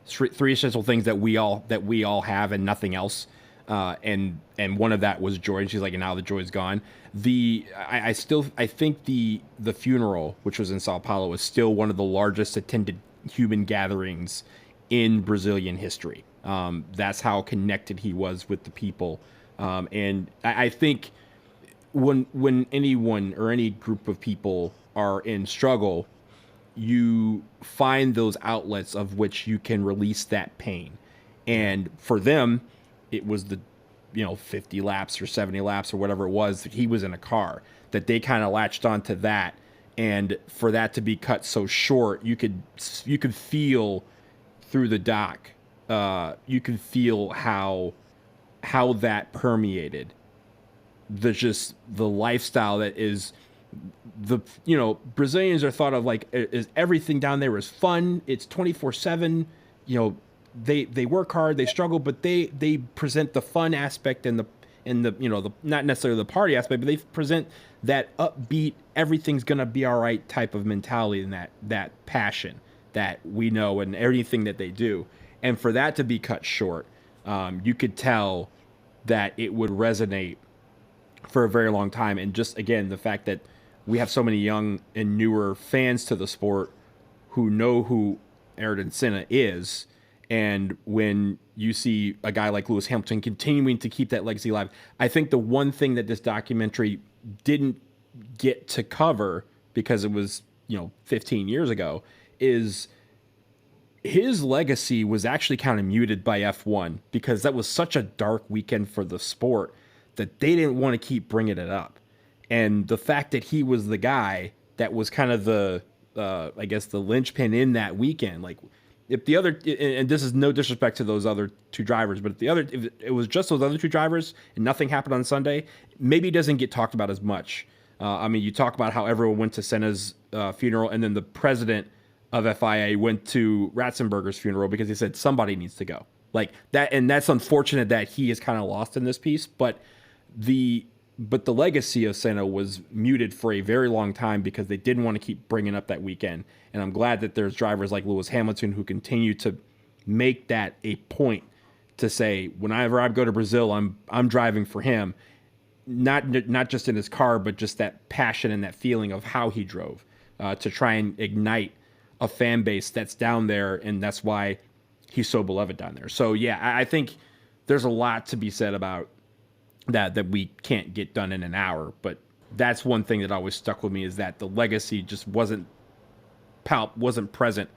things that we all have and nothing else. And one of that was joy. And she's like, and now the joy's gone. I think the funeral, which was in Sao Paulo, was still one of the largest attended human gatherings in Brazilian history. That's how connected he was with the people. And I think when anyone or any group of people are in struggle, you find those outlets of which you can release that pain. And for them, it was the 50 laps or 70 laps or whatever it was that he was in a car, that they kind of latched onto that. And for that to be cut so short, you could feel through the doc, you could feel how that permeated the lifestyle that is Brazilians are thought of like, is everything down there is fun. It's 24/7. They work hard, they struggle, but they present the fun aspect and the not necessarily the party aspect, but they present that upbeat, everything's gonna be all right type of mentality and that passion that we know and everything that they do. And for that to be cut short, you could tell that it would resonate for a very long time. And just, again, the fact that we have so many young and newer fans to the sport who know who Ayrton Senna is. And when you see a guy like Lewis Hamilton continuing to keep that legacy alive, I think the one thing that this documentary didn't get to cover, because it was, 15 years ago, is his legacy was actually kind of muted by F1, because that was such a dark weekend for the sport that they didn't want to keep bringing it up. And the fact that he was the guy that was kind of the, I guess, the linchpin in that weekend, like, if the other, and this is no disrespect to those other two drivers, but if it was just those other two drivers and nothing happened on Sunday, maybe it doesn't get talked about as much. You talk about how everyone went to Senna's funeral, and then the president of FIA went to Ratzenberger's funeral because he said somebody needs to go. Like that, and that's unfortunate that he is kind of lost in this piece. But the legacy of Senna was muted for a very long time because they didn't want to keep bringing up that weekend. And I'm glad that there's drivers like Lewis Hamilton who continue to make that a point to say, whenever I go to Brazil, I'm driving for him, not just in his car, but just that passion and that feeling of how he drove, to try and ignite a fan base that's down there, and that's why he's so beloved down there. So yeah, I think there's a lot to be said about that we can't get done in an hour, but that's one thing that always stuck with me, is that the legacy just wasn't present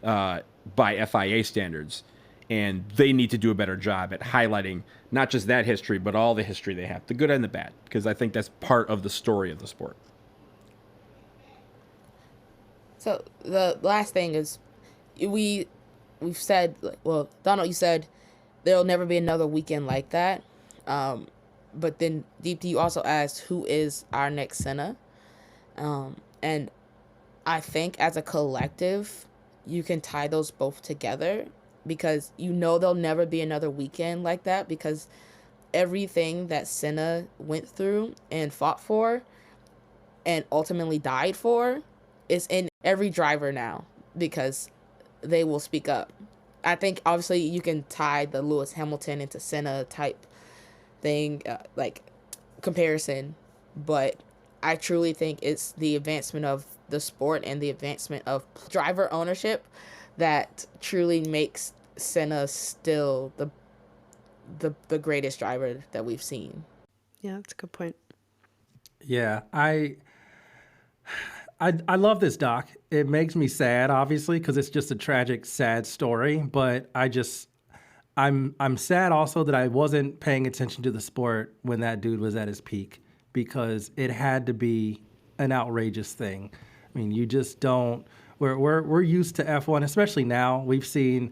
by FIA standards, and they need to do a better job at highlighting not just that history, but all the history they have, the good and the bad, because I think that's part of the story of the sport. So the last thing is, we've said, well, Donald, you said there'll never be another weekend like that. But then Deepti, you also asked, who is our next Senna? And I think as a collective, you can tie those both together, because there'll never be another weekend like that, because everything that Senna went through and fought for and ultimately died for is in every driver now, because they will speak up. I think obviously you can tie the Lewis Hamilton into Senna type thing, like comparison, but I truly think it's the advancement of the sport and the advancement of driver ownership that truly makes Senna still the greatest driver that we've seen. Yeah, that's a good point. Yeah, I love this doc. It makes me sad, obviously, because it's just a tragic, sad story. But I'm sad also that I wasn't paying attention to the sport when that dude was at his peak, because it had to be an outrageous thing. I mean, you just don't. We're used to F1, especially now. We've seen,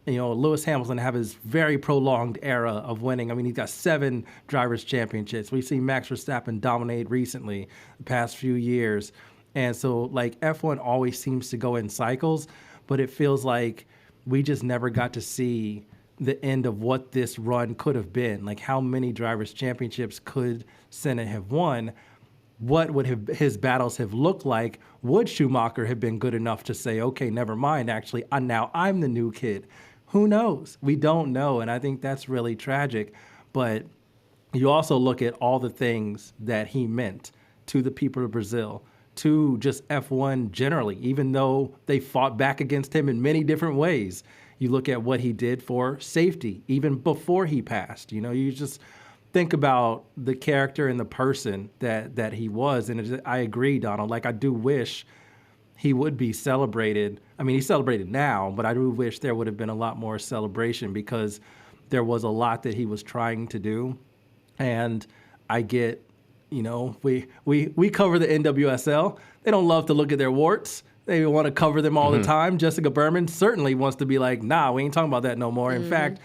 Lewis Hamilton have his very prolonged era of winning. I mean, he's got 7 drivers' championships. We've seen Max Verstappen dominate recently, the past few years. And so, like, F1 always seems to go in cycles, but it feels like we just never got to see the end of what this run could have been. Like, how many drivers' championships could Senna have won? What would his battles have looked like? Would Schumacher have been good enough to say, okay, never mind, actually, now I'm the new kid? Who knows? We don't know, and I think that's really tragic. But you also look at all the things that he meant to the people of Brazil, to just F1 generally, even though they fought back against him in many different ways. You look at what he did for safety, even before he passed. You just think about the character and the person that he was. And I agree, Donald. Like, I do wish he would be celebrated. I mean, he's celebrated now, but I do wish there would have been a lot more celebration, because there was a lot that he was trying to do. And I get, we cover the NWSL. They don't love to look at their warts. They want to cover them all the time. Jessica Berman certainly wants to be like, nah, we ain't talking about that no more. In fact,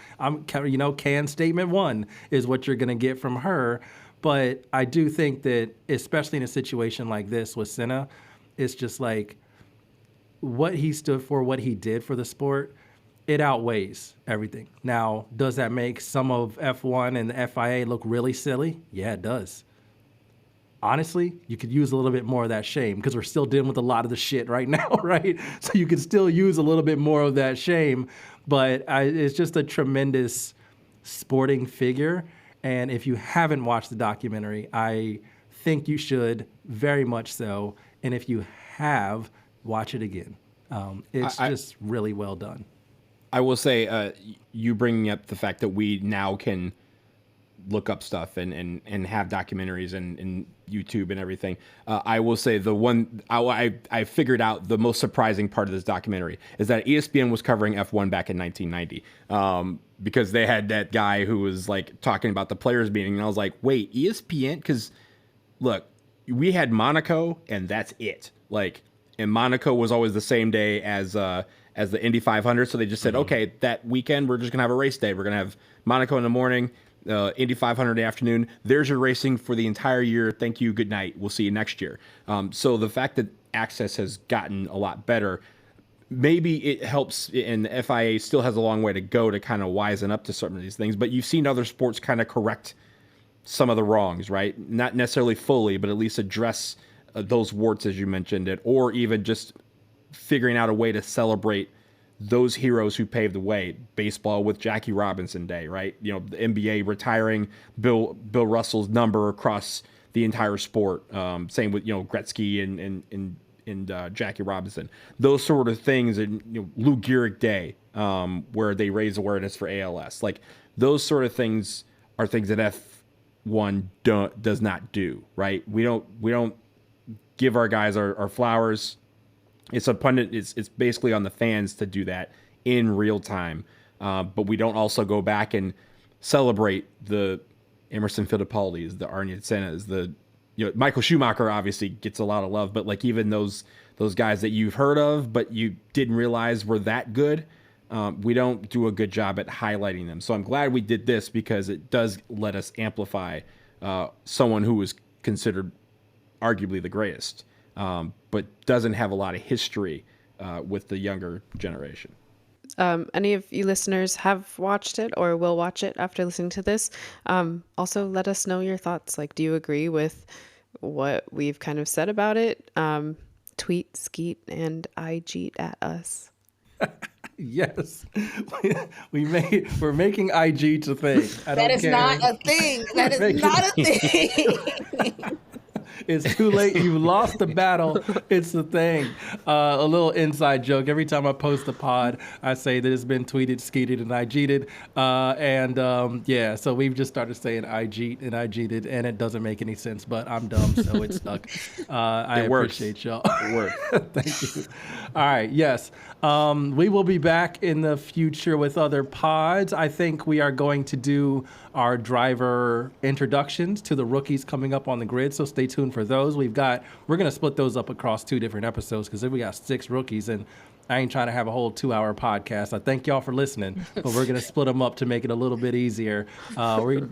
can statement 1 is what you're going to get from her. But I do think that, especially in a situation like this with Senna, it's just like what he stood for, what he did for the sport, it outweighs everything. Now, does that make some of F1 and the FIA look really silly? Yeah, it does. Honestly, you could use a little bit more of that shame, because we're still dealing with a lot of the shit right now, right? So you could still use a little bit more of that shame, but it's just a tremendous sporting figure. And if you haven't watched the documentary, I think you should, very much so. And if you have, watch it again. It's just really well done. I will say, you bringing up the fact that we now can look up stuff and have documentaries and YouTube and everything. I will say the one I figured out the most surprising part of this documentary is that ESPN was covering F1 back in 1990 because they had that guy who was like talking about the players meeting, and I was like, wait, ESPN? Because look, we had Monaco and that's it. Like, and Monaco was always the same day as the Indy 500, so they just said, okay, that weekend we're just gonna have a race day. We're gonna have Monaco in the morning, Indy 500 in the afternoon. There's your racing for the entire year. Thank you. Good night. We'll see you next year. So the fact that access has gotten a lot better, maybe it helps, and the FIA still has a long way to go to kind of wisen up to some of these things, but you've seen other sports kind of correct some of the wrongs, right? Not necessarily fully, but at least address those warts, as you mentioned it, or even just figuring out a way to celebrate those heroes who paved the way. Baseball with Jackie Robinson Day, right? You know, the NBA retiring Bill Russell's number across the entire sport. Same with, you know, Gretzky and Jackie Robinson. Those sort of things, and, you know, Lou Gehrig Day, where they raise awareness for ALS. Like, those sort of things are things that F1 does not do, right? We don't give our guys our flowers. It's it's basically on the fans to do that in real time. But we don't also go back and celebrate the Emerson Fittipaldis, the Ayrton Sennas, Michael Schumacher obviously gets a lot of love, but like even those guys that you've heard of but you didn't realize were that good, we don't do a good job at highlighting them. So I'm glad we did this because it does let us amplify someone who was considered arguably the greatest, but doesn't have a lot of history with the younger generation. Any of you listeners have watched it or will watch it after listening to this? Also, let us know your thoughts. Like, do you agree with what we've kind of said about it? Tweet, Skeet, and IG at us. Yes, we're making IG to thing. That is not a thing. That is not a thing. It's too late. You lost the battle. It's the thing. A little inside joke. Every time I post a pod, I say that it's been tweeted, skeeted, and IG'd. Yeah, so we've just started saying IG and IG'd, and it doesn't make any sense, but I'm dumb, so it's stuck. I appreciate y'all. It works. Thank you. All right, yes. We will be back in the future with other pods. I think we are going to do our driver introductions to the rookies coming up on the grid, so stay tuned for those. We're going to split those up across 2 different episodes because we got 6 rookies, and I ain't trying to have a whole 2-hour podcast. I thank y'all for listening, but we're going to split them up to make it a little bit easier. We're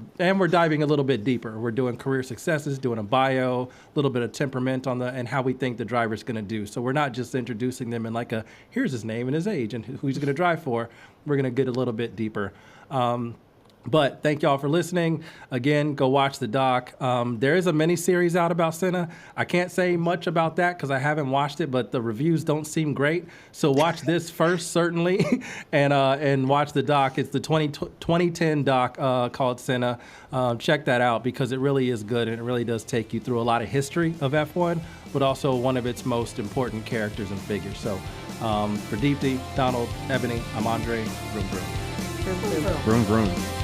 diving a little bit deeper. We're doing career successes, doing a bio, a little bit of temperament and how we think the driver's going to do. So we're not just introducing them in like here's his name and his age and who he's going to drive for. We're going to get a little bit deeper. But thank y'all for listening. Again, go watch the doc. There is a mini series out about Senna. I can't say much about that because I haven't watched it, but the reviews don't seem great. So watch this first, certainly, and watch the doc. It's the 2010 doc called Senna. Check that out because it really is good, and it really does take you through a lot of history of F1, but also one of its most important characters and figures. So for Deepti, Donald, Eboni, I'm André. Vrum, vrum. Vroom, vroom.